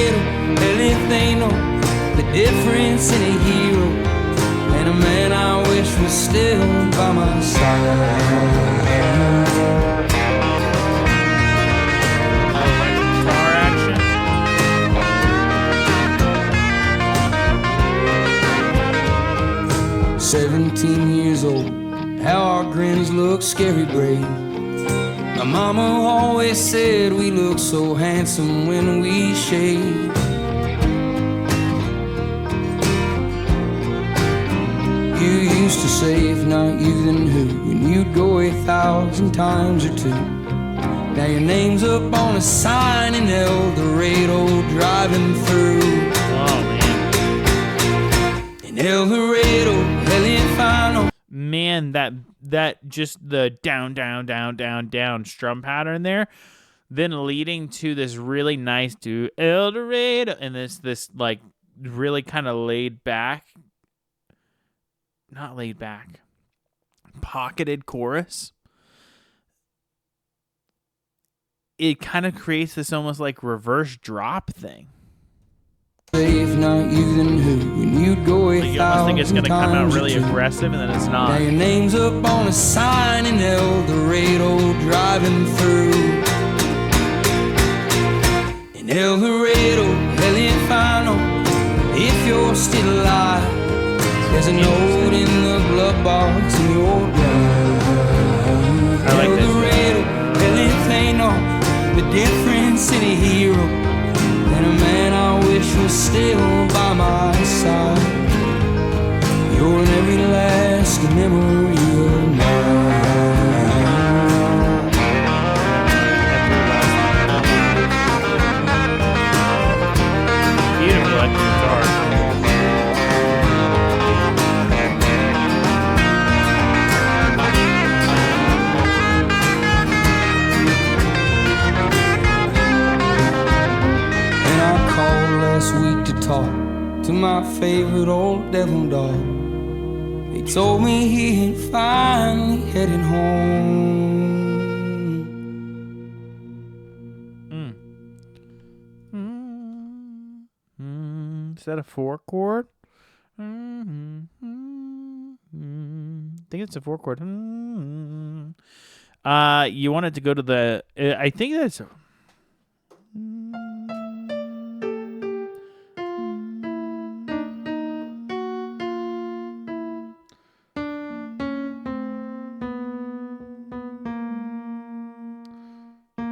difference in a hero and a man I wish was still by my side. Guitar action. 17 years old, how our grins look scary brave. My mama always said we look so handsome when we shave. You used to say if not you then who, and you'd go 1,000 times or two. Now your name's up on a sign in El Dorado driving through. Oh man. In El Dorado, El Infano. Man, that just the down strum pattern there, then leading to this really nice do El Dorado and this like really kind of pocketed chorus. It kind of creates this almost like reverse drop thing. If not you, then who? When you'd go a You almost think it's going to come out thousand really times. aggressive, and then it's not. Now your name's up on a sign in El Dorado, driving through. In El Dorado, El Infano, if you're still alive, there's a note in the glove box in your drive. I like El this. Dorado, El Infano, the different city hero, and a man I wish was still by my side. You're an every last memory of mine. Beautiful electric guitar. And I called last week to talk to my favorite old devil dog. He told me he had finally headed home. Is that a 4 chord? I think it's a 4 chord. You want it to go to the. I think that's.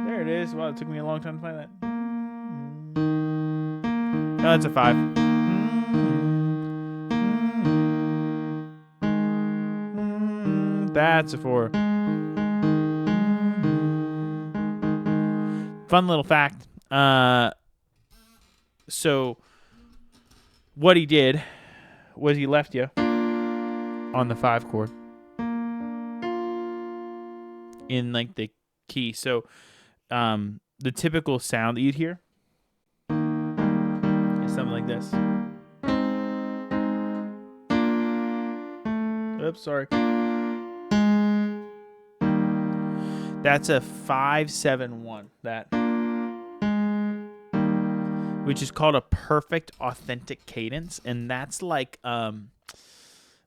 There it is. Wow, it took me a long time to find that. No, that's a 5. That's a 4. Fun little fact. So what he did was he left you on the 5 chord in like the key. So the typical sound that you'd hear is something like this. Oops, sorry. That's a 5-7-1. That, which is called a perfect authentic cadence, and that's like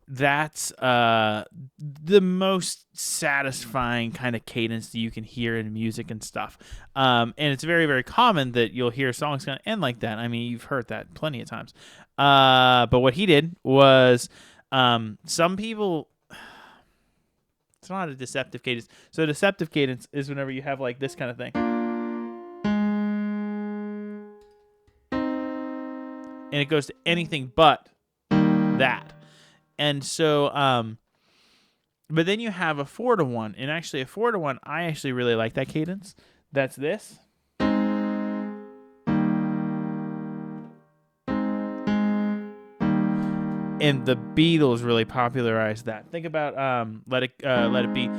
that's the most satisfying kind of cadence that you can hear in music and stuff. And it's very, very common that you'll hear songs kind of end like that. I mean, you've heard that plenty of times. But what he did was, some people, it's not a deceptive cadence. So a deceptive cadence is whenever you have like this kind of thing. And it goes to anything but that. And so, but then you have a 4-1, and actually a 4-1, I actually really like that cadence. That's this. And the Beatles really popularized that. Think about Let It Be.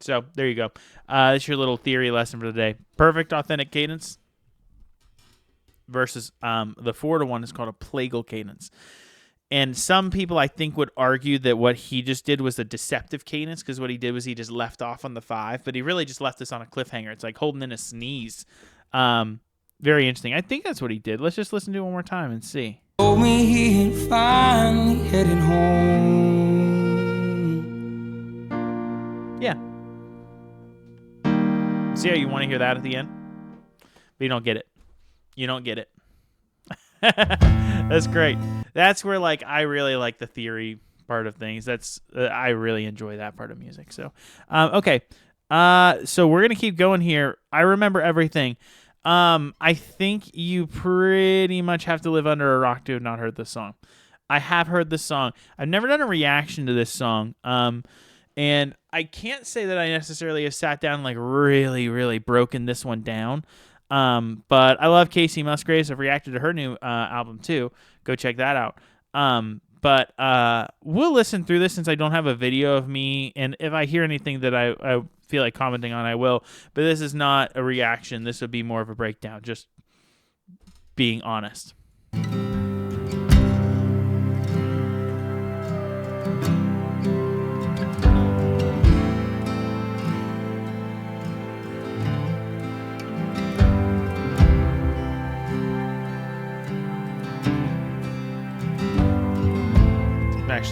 So there you go. That's your little theory lesson for the day. Perfect authentic cadence versus the 4-1 is called a plagal cadence. And some people, I think, would argue that what he just did was a deceptive cadence, because what he did was he just left off on the 5, but he really just left us on a cliffhanger. It's like holding in a sneeze. Very interesting. I think that's what he did. Let's just listen to it one more time and see. Told me he had finally headed home. Yeah. See how you want to hear that at the end? But you don't get it. You don't get it. That's great. That's where, like, I really like the theory part of things. That's I really enjoy that part of music. So, okay. So we're gonna keep going here. I remember everything. I think you pretty much have to live under a rock to have not heard this song. I have heard this song. I've never done a reaction to this song. And I can't say that I necessarily have sat down and like really, really broken this one down. But I love Casey Musgraves. I've reacted to her new album too. Go check that out. But we'll listen through this since I don't have a video of me. And if I hear anything that I feel like commenting on, I will. But this is not a reaction. This would be more of a breakdown, just being honest.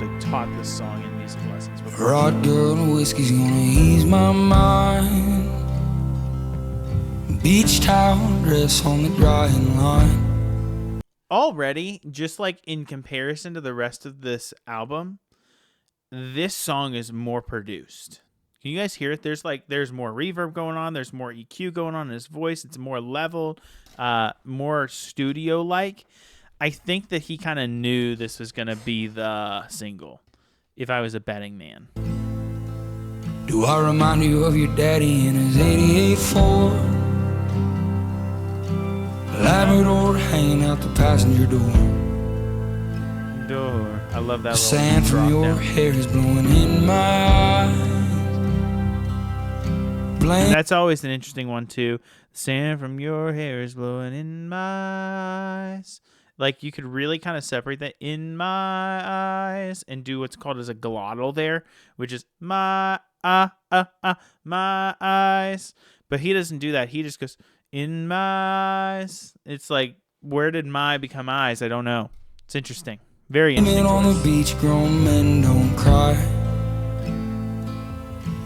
actually taught this song in music lessons before. Rod girl and whiskey's gonna ease my mind. Beach towel dress on the drying line. Already, just like in comparison to the rest of this album, this song is more produced. Can you guys hear it? There's more reverb going on. There's more EQ going on in his voice. It's more leveled, more studio-like. I think that he kind of knew this was going to be the single, if I was a betting man. Do I remind you of your daddy in his 88 Ford? Labrador hanging out the passenger door. I love that. The sand from your hair is blowing in my eyes. That's always an interesting one too. The sand from your hair is blowing in my eyes. Like you could really kind of separate that in my eyes and do what's called as a glottal there, which is my eyes. But he doesn't do that. He just goes in my eyes. It's like, where did my become eyes? I don't know. It's interesting. Very interesting. On the beach, grown men don't cry.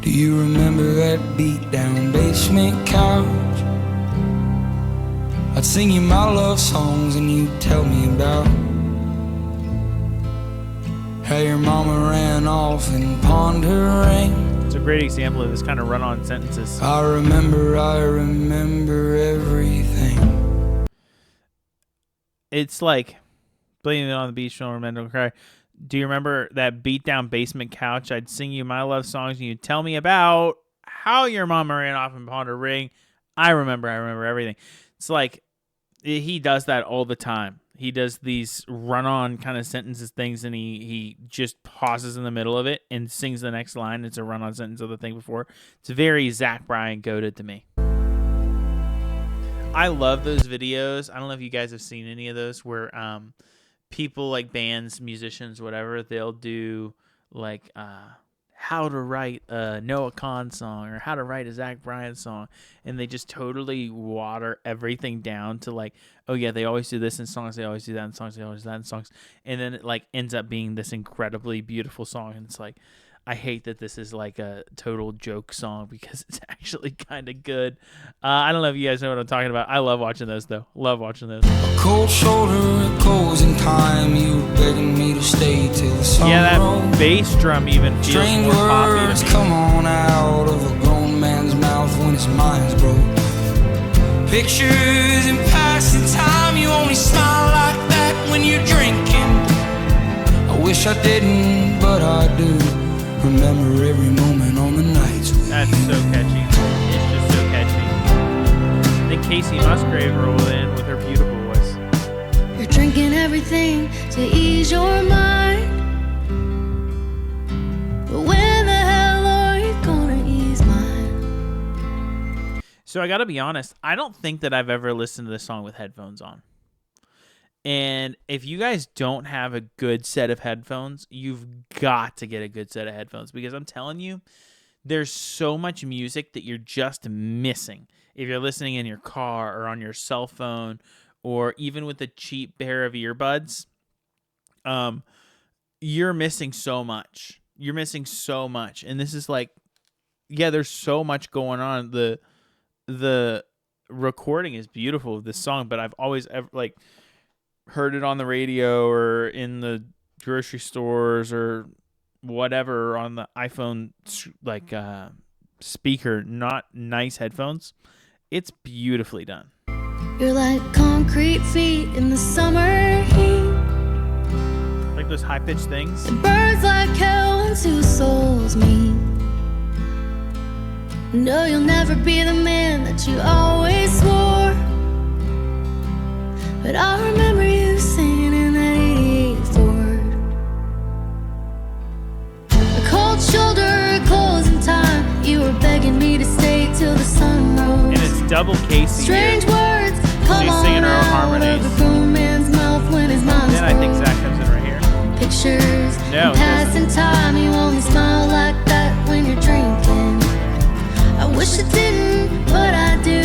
Do you remember that beat down basement couch? I'd sing you my love songs and you'd tell me about how your mama ran off and pawned her ring. It's a great example of this kind of run-on sentences. I remember everything. It's like, blaming it on the beach, don't remember, don't cry. Do you remember that beat down basement couch? I'd sing you my love songs and you'd tell me about how your mama ran off and pawned her ring. I remember everything. It's like he does that all the time. He does these run-on kind of sentences things, and he just pauses in the middle of it and sings the next line. It's a run-on sentence of the thing before. It's very Zach Bryan goated to me. I love those videos. I don't know if you guys have seen any of those where people like bands, musicians, whatever, they'll do like how to write a Noah Kahn song or how to write a Zach Bryan song, and they just totally water everything down to like, oh yeah, they always do this in songs, they always do that in songs, they always do that in songs, and then it like ends up being this incredibly beautiful song. And it's like, I hate that this is like a total joke song because it's actually kind of good. I don't know if you guys know what I'm talking about. I love watching those though. Love watching those. A cold shoulder, a closing time. You were begging me to stay till the sun Yeah, that rose. bass drum even feels Strange more poppy words to me. come on out of a grown man's mouth when his mind's broke. Pictures in passing time. You only smile like that when you're drinking. I wish I didn't, but I do. Remember every moment on the nights with That's you. so catchy. It's just so catchy. Then Casey Musgrave rolled in with her beautiful voice. You're drinking everything to ease your mind. But when the hell are you gonna ease mine? So I gotta be honest, I don't think that I've ever listened to this song with headphones on. And if you guys don't have a good set of headphones, you've got to get a good set of headphones, because I'm telling you, there's so much music that you're just missing if you're listening in your car or on your cell phone or even with a cheap pair of earbuds. You're missing so much. You're missing so much. And this is like, yeah, there's so much going on. The recording is beautiful of this song, but I've always heard it on the radio or in the grocery stores or whatever on the iPhone speaker, not nice headphones. It's beautifully done. You're like concrete feet in the summer heat. Like those high-pitched things. The birds like hell when two souls meet. No, you'll never be the man that you always swore. But I remember you singing in that 88 Ford. A cold shoulder, closing time. You were begging me to stay till the sun rose. And it's double Casey Strange here. words come She's on singing her own out harmonies. of a grown man's mouth when his mind's Then I think broke. Zach comes in right here. Pictures No, and passing time. You only smile like that when you're drinking. I wish I didn't, but I do.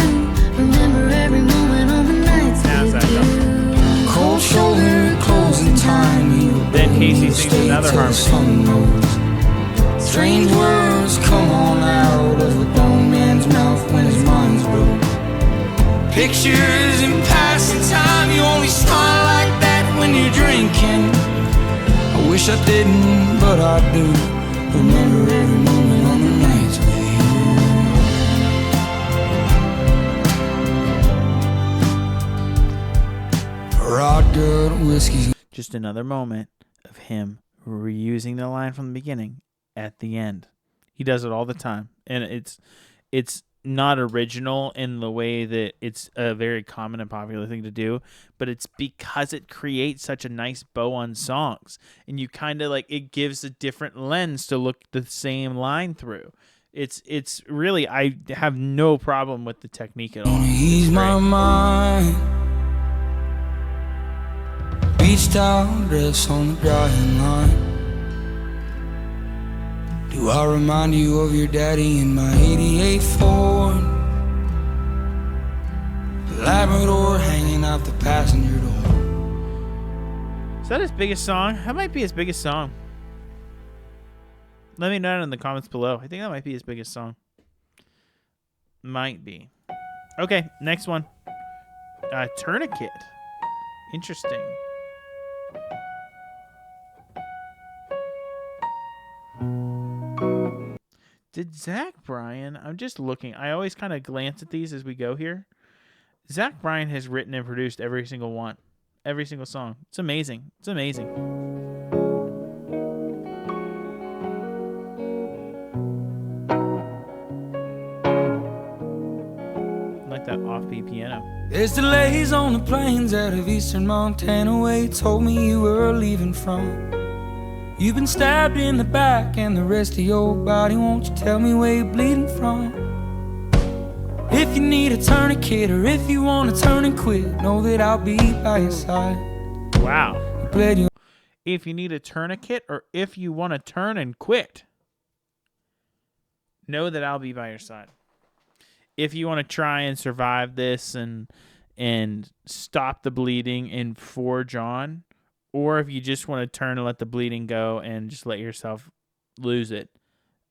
Remember every moment on the nights Now with Zach you. Cold shoulder, closing time. You were Then begging me Casey to sings stay another till the stars from the nose. Strange words come on out of a grown man's mouth when his mind's broke. Pictures in passing time, you only smile like that when you're drinking. I wish I didn't, but I do. Remember every moment on the nights with you. Rod good whiskey. Just another moment of him reusing the line from the beginning at the end. He does it all the time, and it's not original in the way that it's a very common and popular thing to do, but it's because it creates such a nice bow on songs, and you kind of like, it gives a different lens to look the same line through. It's really, I have no problem with the technique at all. Ease my mind. Beach towel dress on the drying line. Do I remind you of your daddy in my 88 Ford? Labrador hanging out the passenger door. Is that his biggest song? That might be his biggest song. Let me know in the comments below. I think that might be his biggest song. Might be. Okay, next one. Tourniquet. Interesting. Did Zach Bryan, I'm just looking, I always kind of glance at these as we go here. Zach Bryan has written and produced every single one. Every single song. It's amazing. It's amazing. I like that offbeat piano. There's delays on the plains out of eastern Montana where you told me you were leaving from. You've been stabbed in the back and the rest of your body. Won't you tell me where you're bleeding from? If you need a tourniquet or if you want to turn and quit, know that I'll be by your side. Wow. If you need a tourniquet or if you want to turn and quit, know that I'll be by your side. If you want to try and survive this and stop the bleeding and forge on, or if you just want to turn and let the bleeding go and just let yourself lose it,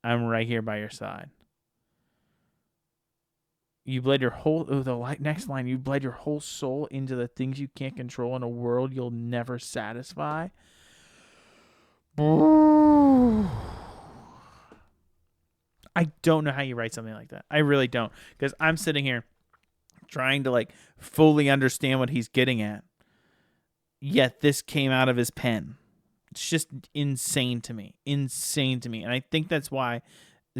I'm right here by your side. You bled your whole, next line, you bled your whole soul into the things you can't control in a world you'll never satisfy. I don't know how you write something like that. I really don't. Because I'm sitting here trying to like fully understand what he's getting at. Yet this came out of his pen. It's just insane to me. Insane to me. And I think that's why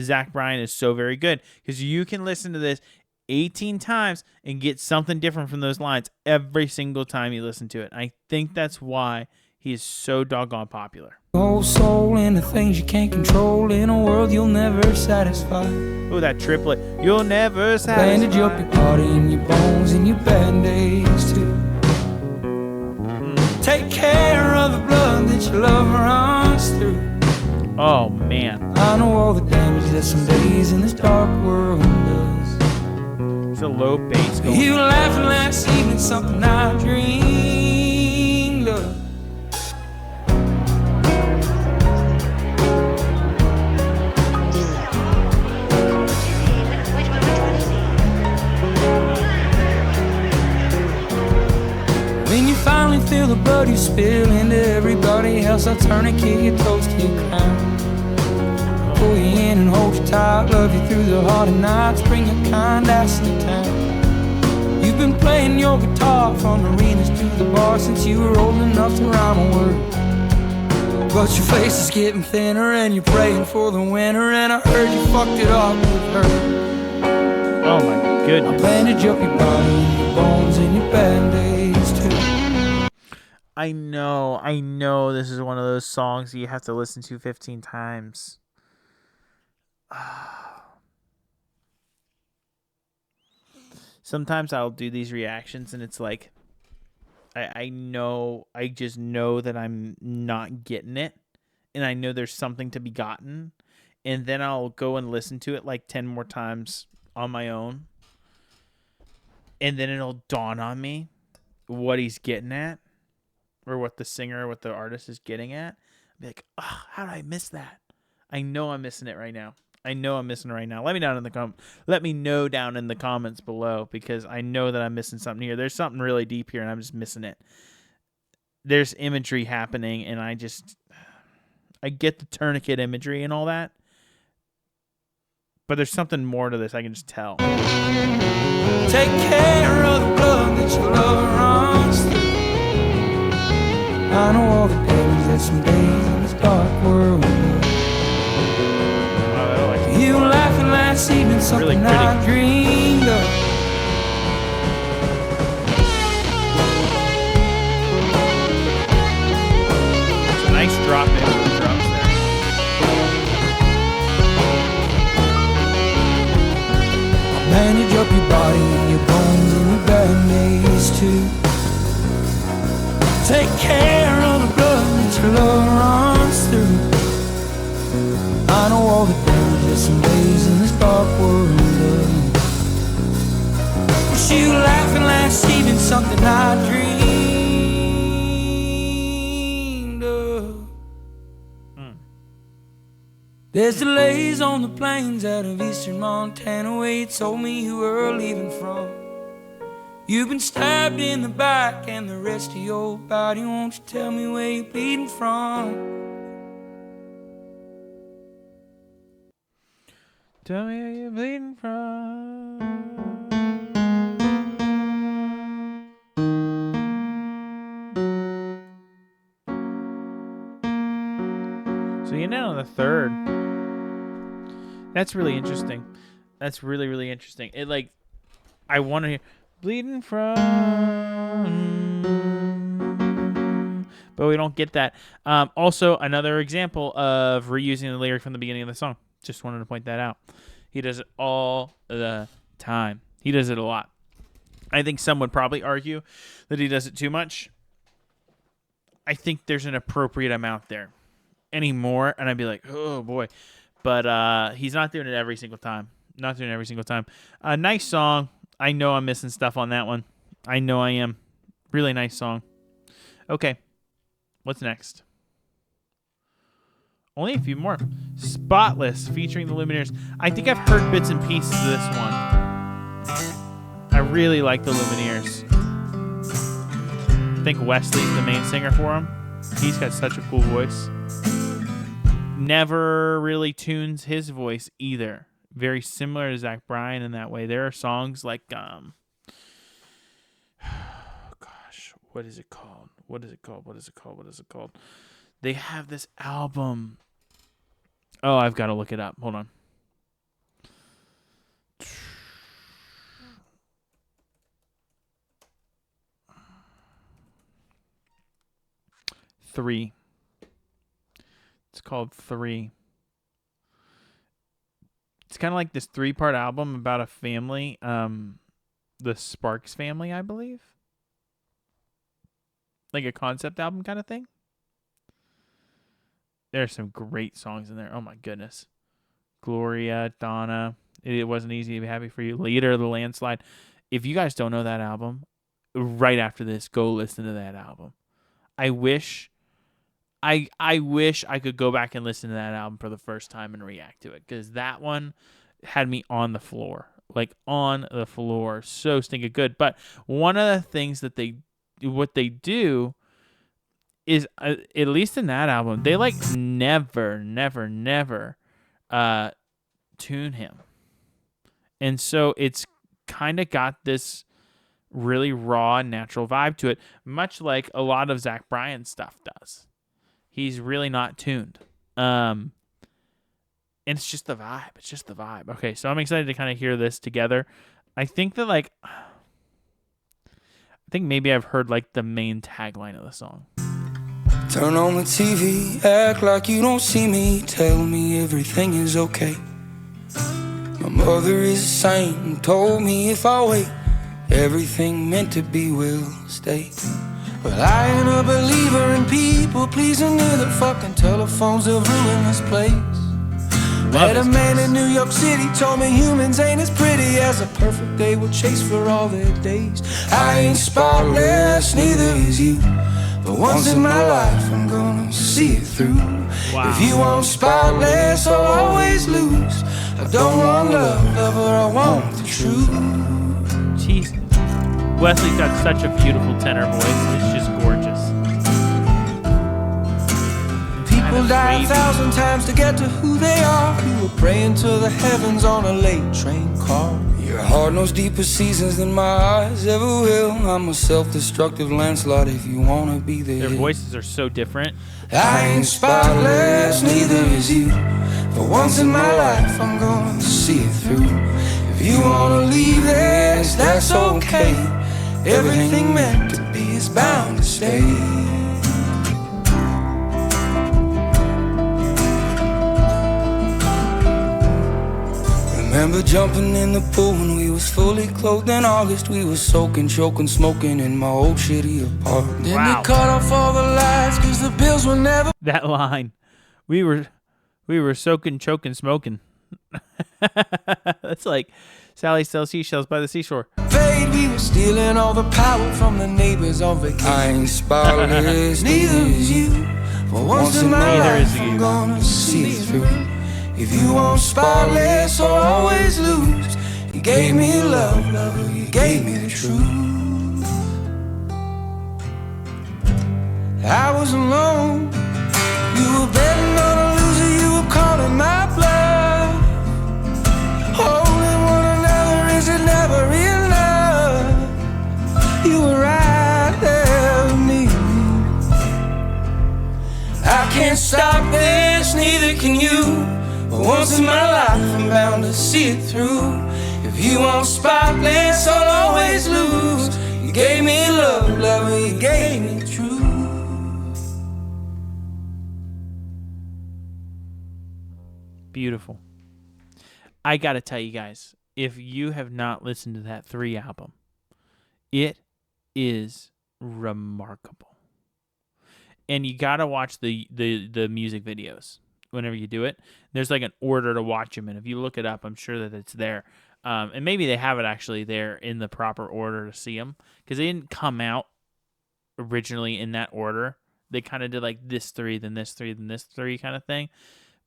Zach Bryan is so very good. Because you can listen to this 18 times and get something different from those lines every single time you listen to it. I think that's why he is so doggone popular. Whole soul into things you can't control in a world you'll never satisfy. Oh, that triplet. You'll never satisfy. Bandage up your body and your bones and your band-aids too. Take care of the blood that your love runs through. Oh, man. I know all the damage that some days in this dark world does. There's a low bass going. You laughed last evening, something I dreamed of. When you finally feel the blood you spill into everybody else, I'll tourniquet your toes to your crown. Pull you in and hold you tight, love you through the hard nights, bring your kind ass into town. You've been playing your guitar from arenas to the bar since you were old enough to rhyme a word. But your face is getting thinner and you're praying for the winter, and I heard you fucked it up with her. Oh my goodness. I bandage up your body and your bones and your band-aids too. I know this is one of those songs you have to listen to 15 times. Sometimes I'll do these reactions and it's like I just know that I'm not getting it, and I know there's something to be gotten, and then I'll go and listen to it like 10 more times on my own, and then it'll dawn on me what he's getting at, or what the singer, what the artist is getting at. I'd be like, oh, how did I miss that? I know I'm missing it right now. Let me know down in the comments below, because I know that I'm missing something here. There's something really deep here and I'm just missing it. There's imagery happening and I get the tourniquet imagery and all that. But there's something more to this. I can just tell. Take care of the blood that your love runs through. I know all the damage that some days in this dark world will do. You laughing last evening, something really I dreamed of. It's a nice drop in with the drums there. Bandage up your body and your bones and your bad days too. Take care of the blood that your love runs through. I know all the damage that some days in this dark world does. Was you laughing last evening, something I dreamed of? There's delays on the plains out of eastern Montana where you told me you were leaving from. You've been stabbed in the back and the rest of your body. Won't you tell me where you're bleeding from? Tell me where you're bleeding from. So you know the third. That's really interesting. That's really, really interesting. It like, I want to hear bleeding from, but we don't get that. Also, another example of reusing the lyric from the beginning of the song. Just wanted to point that out. He does it all the time. He does it a lot. I think some would probably argue that he does it too much. I think there's an appropriate amount there. Any more, and I'd be like, oh boy. But he's not doing it every single time. Nice song. I know I'm missing stuff on that one. I know I am. Really nice song. Okay. What's next? Only a few more. Spotless, featuring the Lumineers. I think I've heard bits and pieces of this one. I really like the Lumineers. I think Wesley's the main singer for him. He's got such a cool voice. Never really tunes his voice either. Very similar to Zach Bryan in that way. There are songs like, what is it called? They have this album. Oh, I've got to look it up. Hold on. Three. It's called Three. It's kind of like this 3-part album about a family, the Sparks family, I believe. Like a concept album kind of thing. There's some great songs in there. Oh my goodness. Gloria, Donna, It Wasn't Easy to Be Happy for You, Leader of the Landslide. If you guys don't know that album, right after this, go listen to that album. I wish I could go back and listen to that album for the first time and react to it, because that one had me on the floor. Like on the floor. So stinking good. But one of the things that what they do is, at least in that album, they like never tune him. And so it's kind of got this really raw, natural vibe to it, much like a lot of Zach Bryan stuff does. He's really not tuned. And it's just the vibe. Okay, so I'm excited to kind of hear this together. I think maybe I've heard like the main tagline of the song. Turn on the TV, act like you don't see me, tell me everything is okay. My mother is a saint and told me if I wait, everything meant to be will stay. Well, I ain't a believer in people pleasing, neither fucking telephones have ruined this place. Met a man in New York City, told me humans ain't as pretty as a perfect day will chase for all their days. I ain't spotless, neither is you, But once in my life, I'm gonna see it through. Wow. If you want spotless, I'll always lose. I don't want love, lover, I want the truth. Jeez. Wesley's got such a beautiful tenor voice. It's just gorgeous. People die 1,000 times to get to who they are. Who were praying to the heavens on a late train car. Your heart knows deeper seasons than my eyes ever will. I'm a self-destructive landslide if you wanna be there. Their voices are so different. I ain't spotless, neither is you. For once in my life, I'm gonna see it through. If you wanna leave this, that's okay. Everything meant to be is bound to stay. Remember jumping in the pool when we was fully clothed in August. We was soaking, choking, smoking in my old shitty apartment. Then Wow. they cut off all the lights cause the bills were never. That line. We were soaking, choking, smoking. That's like Sally sells seashells by the seashore. Paid. We were stealing all the power from the neighbors on vacation. I ain't spotless, neither is you. For once in my Neither life, is you. I'm gonna see it through. If you want spotless, I'll always lose. You gave me love, lover, you gave me the truth. I was alone, you were betting on a loser, you were calling my bluff. Holding one another, is it never enough? You were right there with me. I can't stop this, neither can you. But once in my life, I'm bound to see it through. If you want spotless, I'll always lose. You gave me love, lover, you gave me the truth. Beautiful. I gotta tell you guys, if you have not listened to that 3 album, it is remarkable. And you gotta watch the music videos whenever you do it. There's like an order to watch them, and if you look it up, I'm sure that it's there. And maybe they have it actually there in the proper order to see them, because they didn't come out originally in that order. They kind of did like this 3, then this 3, then this 3 kind of thing.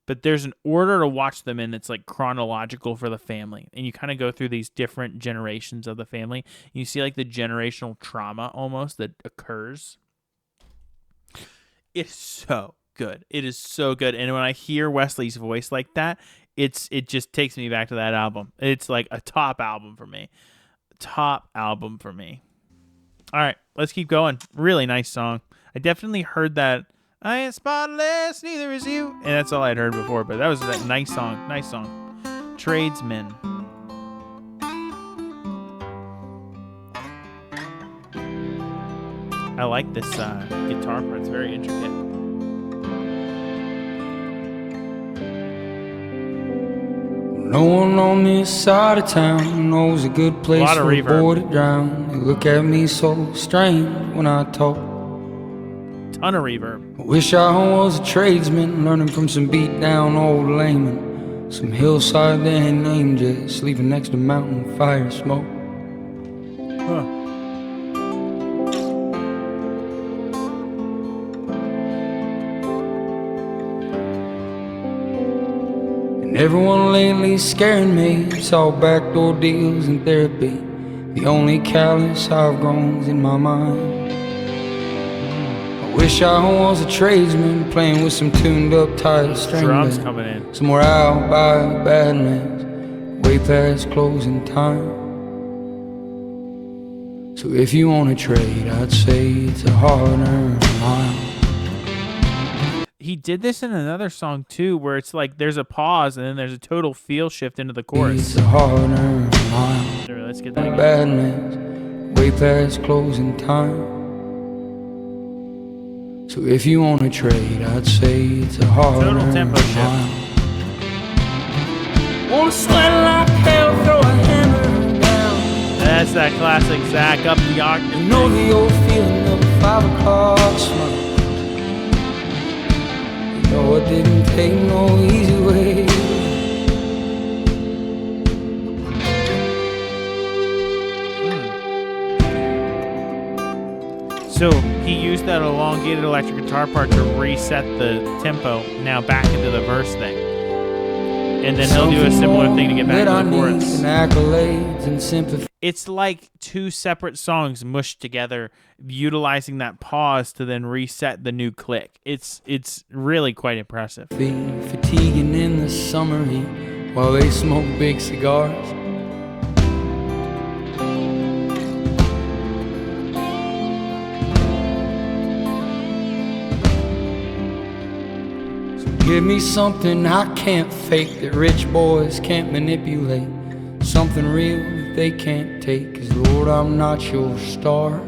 But there's an order to watch them in. It's like chronological for the family. And you kind of go through these different generations of the family. You see like the generational trauma almost that occurs. It's so good. It is so good. And when I hear Wesley's voice like that, it just takes me back to that album. It's like a top album for me. Top album for me. All right, let's keep going. Really nice song. I definitely heard that. I ain't spotless, neither is you. And that's all I'd heard before, but that was a nice song. Nice song. Tradesman. I like this guitar part. It's very intricate. No one on this side of town knows a good place Lot of for a reverb. boy to drown. They look at me so strange when I talk. Ton of reverb. I wish I was a tradesman, learning from some beat down old laymen. Some hillside they ain't named yet, sleeping next to mountain fire smoke. Huh. And everyone lately's scaring me. It's all backdoor deals and therapy. The only callous I've grown's in my mind. I wish I was a tradesman, playing with some tuned up tight string Drums band. coming in. Somewhere out by the Badlands, way past closing time. So if you want to trade, I'd say it's a hard-earned mile. He did this in another song too, where it's like there's a pause and then there's a total feel shift into the chorus. It's a hard-earned mile. There, let's get that again. Badlands, way past closing time. So if you want to trade, I'd say it's a hard-earned tempo shift. mile. Wanna sweat like hell, throw a hammer down. That's that classic Zach up the octave. You know the old feeling of a 5 o'clock smile. You know I didn't take no easy way. So he used that elongated electric guitar part to reset the tempo now back into the verse thing. And then he'll do a similar thing to get back to the chorus. Accolades and sympathy. It's like two separate songs mushed together, utilizing that pause to then reset the new click. It's really quite impressive. Fatiguing in the summer heat while they smoke big cigars. Give me something I can't fake, that rich boys can't manipulate. Something real that they can't take, 'cause Lord, I'm not your star.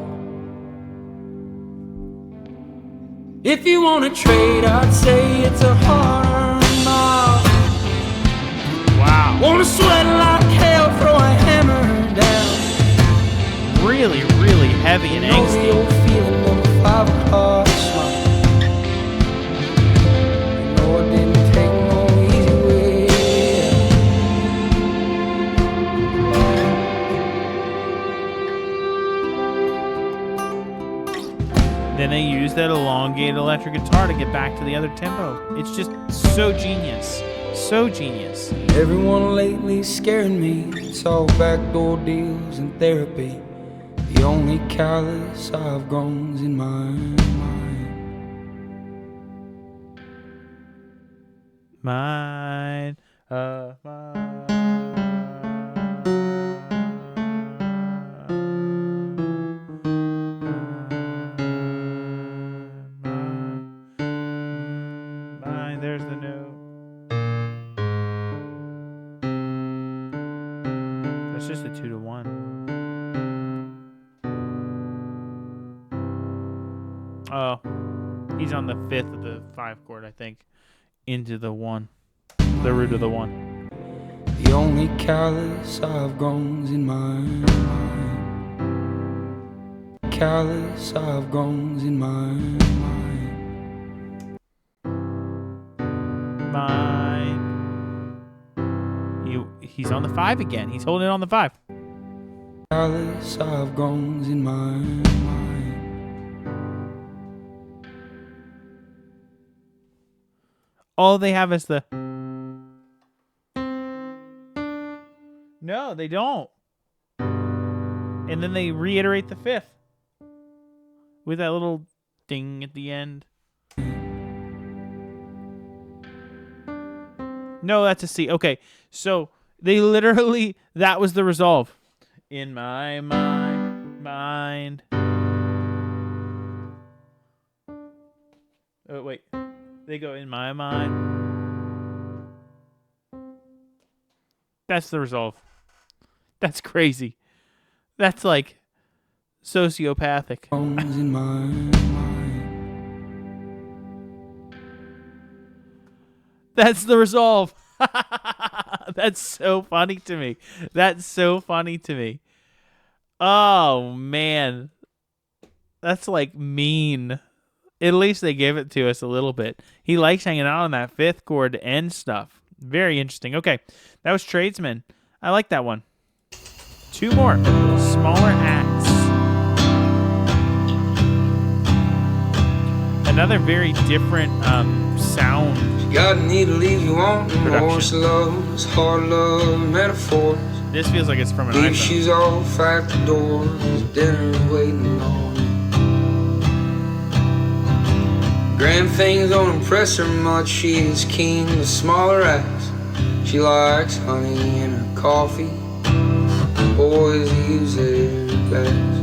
If you wanna trade, I'd say it's a hard-earned mile. Wow. Wanna sweat like hell, throw a hammer down. Really, really heavy and Know the angsty. old feeling of a 5 o'clock smile. Then they use that elongated electric guitar to get back to the other tempo. It's just so genius. So genius. Everyone lately scaring me. It's all backdoor deals and therapy. The only callous I've grown's in my mind. Mine. There's the note. That's just a 2-to-1. Oh, he's on the 5th of the 5 chord, I think, into the 1, the root of the 1. The only callous I've grown's in my mind. Callous I've grown's in my mind. He's on the 5 again. He's holding it on the 5. Callous I've grown's in my mind. All they have is the... No, they don't. And then they reiterate the 5th with that little ding at the end. No, that's a C. Okay, so they literally, that was the resolve. In my mind. Oh, wait. They go in my mind. That's the resolve. That's crazy. That's like sociopathic. In my mind. That's the resolve. That's so funny to me. That's so funny to me. Oh, man. That's like mean. At least they gave it to us a little bit. He likes hanging out on that 5th chord to end stuff. Very interesting. Okay, that was Tradesman. I like that one. 2 more. Smaller acts. Another very different sound. God need to leave you on. Production. Horse love, hard love, metaphors. This feels like it's from an Leave iPhone. shoes off at the door. Dinner's waiting on. Grand things don't impress her much. She is keen to smaller acts. She likes honey in her coffee. Boys use their best.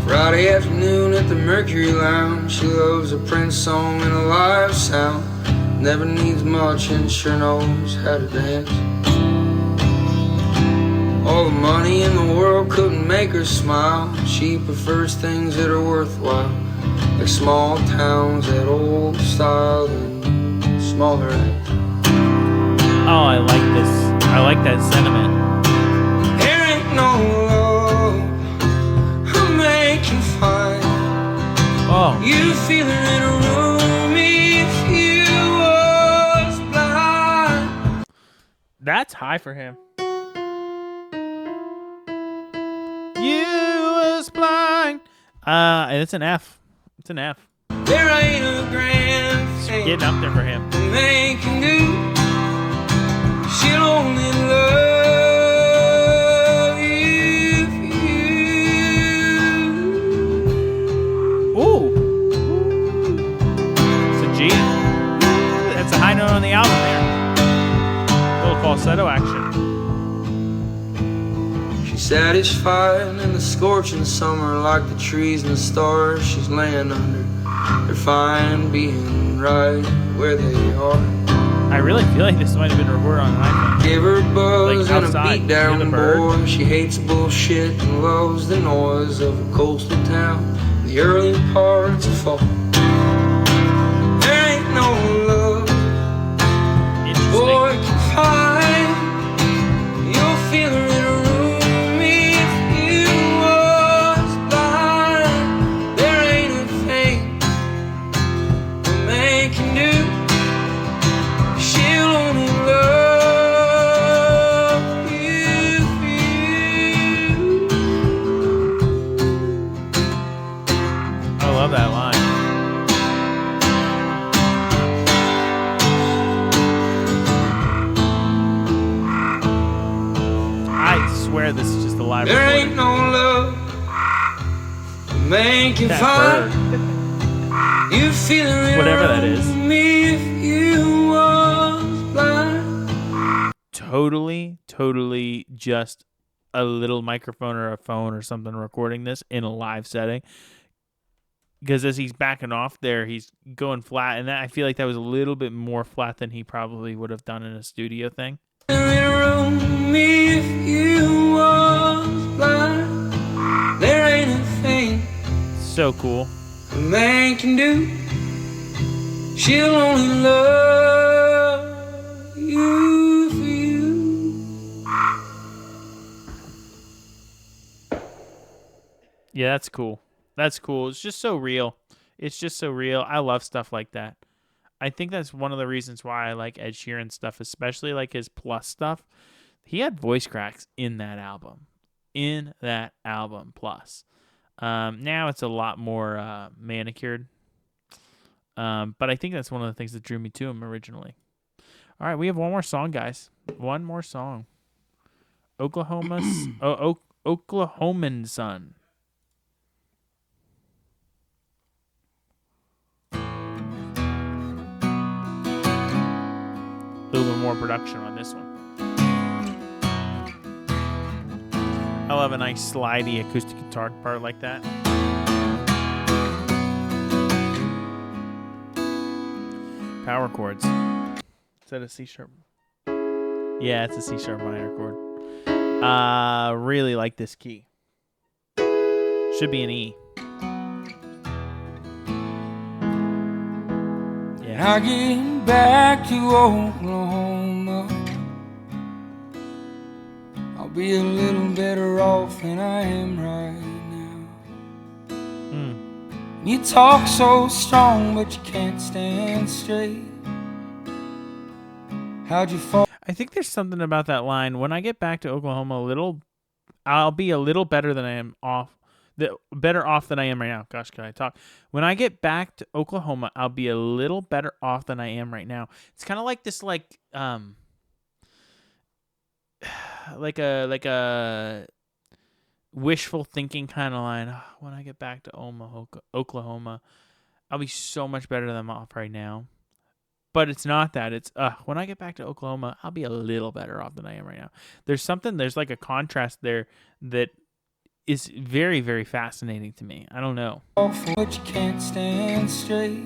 Friday afternoon at the Mercury Lounge. She loves a Prince song and a live sound. Never needs much and sure knows how to dance. All the money in the world couldn't make her smile. She prefers things that are worthwhile, like small towns, that old style, and smaller acts. Oh, I like this. I like that sentiment. There ain't no love I'll make you find. Oh, You feel it in a room if you was blind. that's high for him. You was blind. It's an F. It's an F. There ain't a grand thing Getting up there for him. a man can do. She'll only love you for you. Ooh. It's a G. That's a high note on the album there. A little falsetto action. She's satisfied in the scorching summer, like the trees and the stars she's laying under. They're fine being right where they are. I really feel like this might have been recorded on an iPhone. Give her buzz Like and a outside, beat down near the bird. boy. She hates bullshit and loves the noise of a coastal town. The early parts of fall. There ain't no love boy Interesting. can find. You'll feel her in a room if you was blind. There ain't a thing a man can do. She'll only love you for you. I love that line. I swear this is just a live There recording. ain't no love a man can That find. bird. You feel it Whatever that is. me if you was blind. Totally just a little microphone or a phone or something recording this in a live setting. Because as he's backing off there, he's going flat, and that I feel like that was a little bit more flat than he probably would have done in a studio thing. In a room me if you was blind. There ain't a thing So cool. a man can do. She'll only love you for you. Yeah, that's cool. That's cool. It's just so real. It's just so real. I love stuff like that. I think that's one of the reasons why I like Ed Sheeran stuff, especially like his Plus stuff. He had voice cracks in that album. Plus. Now it's a lot more manicured. But I think that's one of the things that drew me to him originally. All right, we have one more song, guys. One more song. Oklahoman Son. A little bit more production on this one. I love a nice slidey acoustic guitar part like that. Power chords. Is that a C sharp? Yeah, it's a C sharp minor chord. Really like this key. Should be an E. Yeah. I get back to Oklahoma, I'll be a little better off than I am right now. You talk so strong, but you can't stand straight. How'd you fall? I think there's something about that line. When I get back to Oklahoma, I'll be a little better than I am off. Better off than I am right now. Gosh, can I talk? When I get back to Oklahoma, I'll be a little better off than I am right now. It's kind of like this, like a wishful thinking kind of line. Oh, when I get back to Oklahoma, I'll be so much better than I'm off right now. But it's not that. It's when I get back to Oklahoma, I'll be a little better off than I am right now. There's like a contrast there that is very, very fascinating to me. I don't know. But you can't stand straight.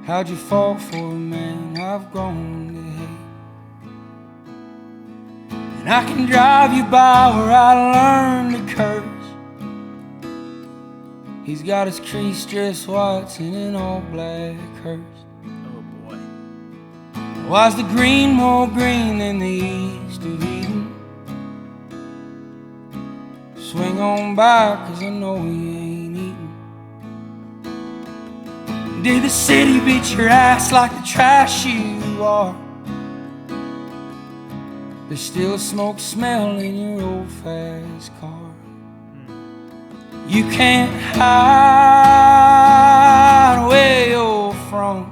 How'd you fall for a man I've grown to hate? And I can drive you by where I learned to curse. He's got his crease dress whites and an all black hearse. Oh boy. Why's the green more green than the east of Eden? Swing on by, cause I know you ain't eating. Did the city beat your ass like the trash you are? There's still a smoke smell in your old fast car. You can't hide where you're from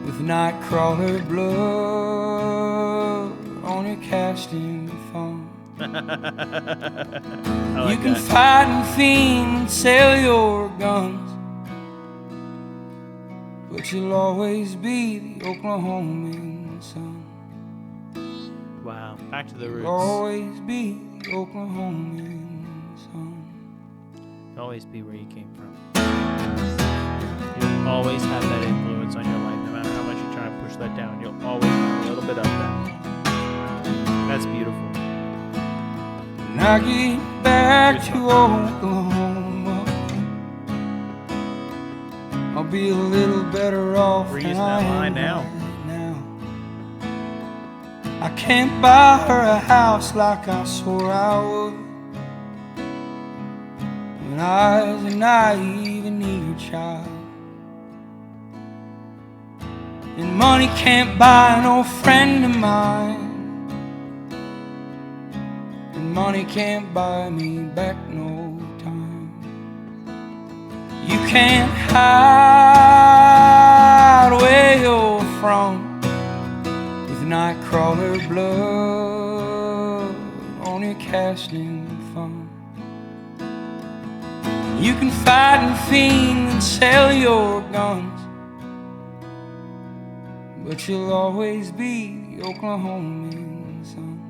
with nightcrawler blood on your casting phone. You can fight and fiend and sell your guns, but you'll always be the Oklahoman son. Wow, back to the roots. You'll always be the Oklahoman son. You'll always be where you came from. You'll always have that influence on your life, no matter how much you try and push that down. You'll always have a little bit of that. That's beautiful. When I get back to Oklahoma, I'll be a little better off. We're than using I that line am now. right now. I can't buy her a house like I swore I would. When I was a naive and eager child, and money can't buy no friend of mine, and money can't buy me back no time. You can't hide where you're from with nightcrawler blood on your casting phone. You can fight and fiend and sell your guns, but you'll always be the Oklahoman son.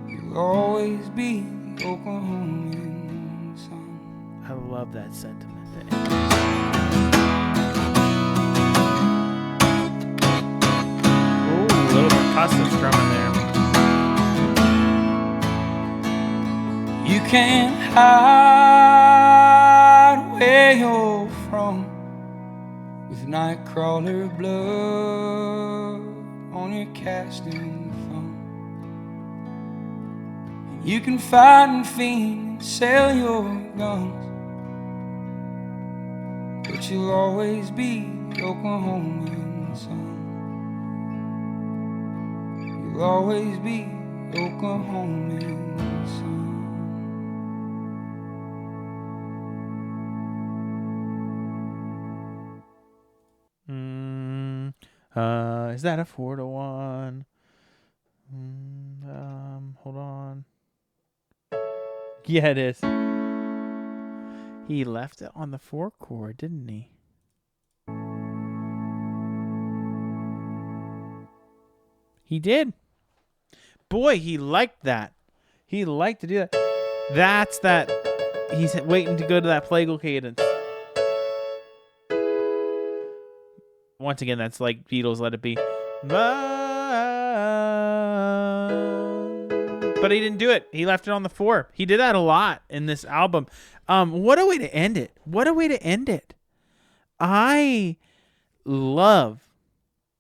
You'll always be the Oklahoman son. I love that sentiment. Ooh, a little percussive strumming there. You can't hide where you're from with nightcrawler blood on your casting phone. You can fight and fiend and sell your guns, but you'll always be the Oklahoman son. You'll always be the Oklahoman son. Is that a 4-1? Hold on. Yeah, it is. He left it on the 4 chord, didn't he? He did. Boy, he liked that. He liked to do that. That's that. He's waiting to go to that plagal cadence. Once again, that's like Beatles' Let It Be. But he didn't do it. He left it on the 4. He did that a lot in this album. What a way to end it. What a way to end it. I love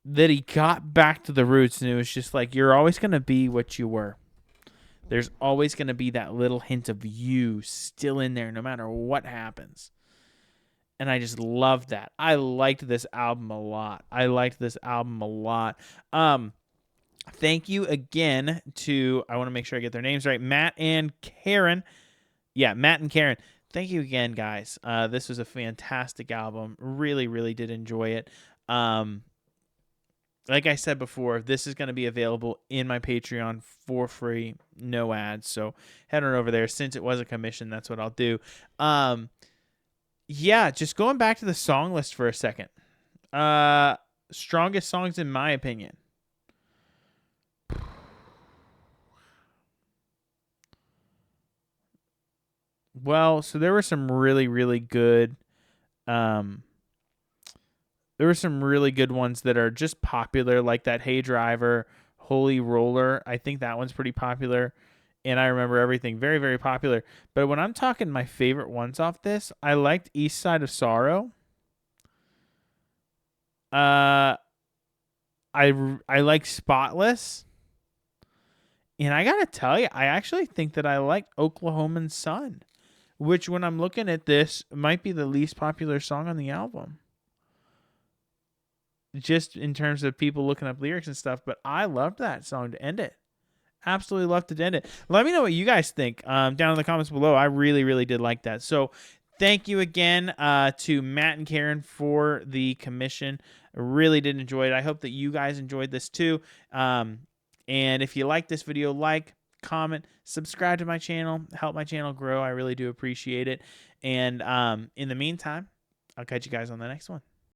that he got back to the roots, and it was just like, you're always going to be what you were. There's always going to be that little hint of you still in there no matter what happens. And I just love that. I liked this album a lot. Thank you again to, I want to make sure I get their names right, Matt and Karen. Yeah, Matt and Karen. Thank you again, guys. This was a fantastic album. Really, really did enjoy it. Like I said before, this is going to be available in my Patreon for free, no ads. So head on over there. Since it was a commission, that's what I'll do. Yeah, just going back to the song list for a second. Strongest songs in my opinion. Well, so there were some really, really good ones that are just popular, like that Hey Driver, Holy Roller. I think that one's pretty popular. And I Remember Everything, very, very popular. But when I'm talking my favorite ones off this, I liked East Side of Sorrow. I like Spotless. And I got to tell you, I actually think that I like Oklahoman Sun, which when I'm looking at this might be the least popular song on the album. Just in terms of people looking up lyrics and stuff, but I loved that song to end it. absolutely love to end it. Let me know what you guys think down in the comments below. I really, really did like that. So thank you again to Matt and Karen for the commission. I really did enjoy it. I hope that you guys enjoyed this too. And if you like this video, like, comment, subscribe to my channel, help my channel grow. I really do appreciate it. And in the meantime, I'll catch you guys on the next one.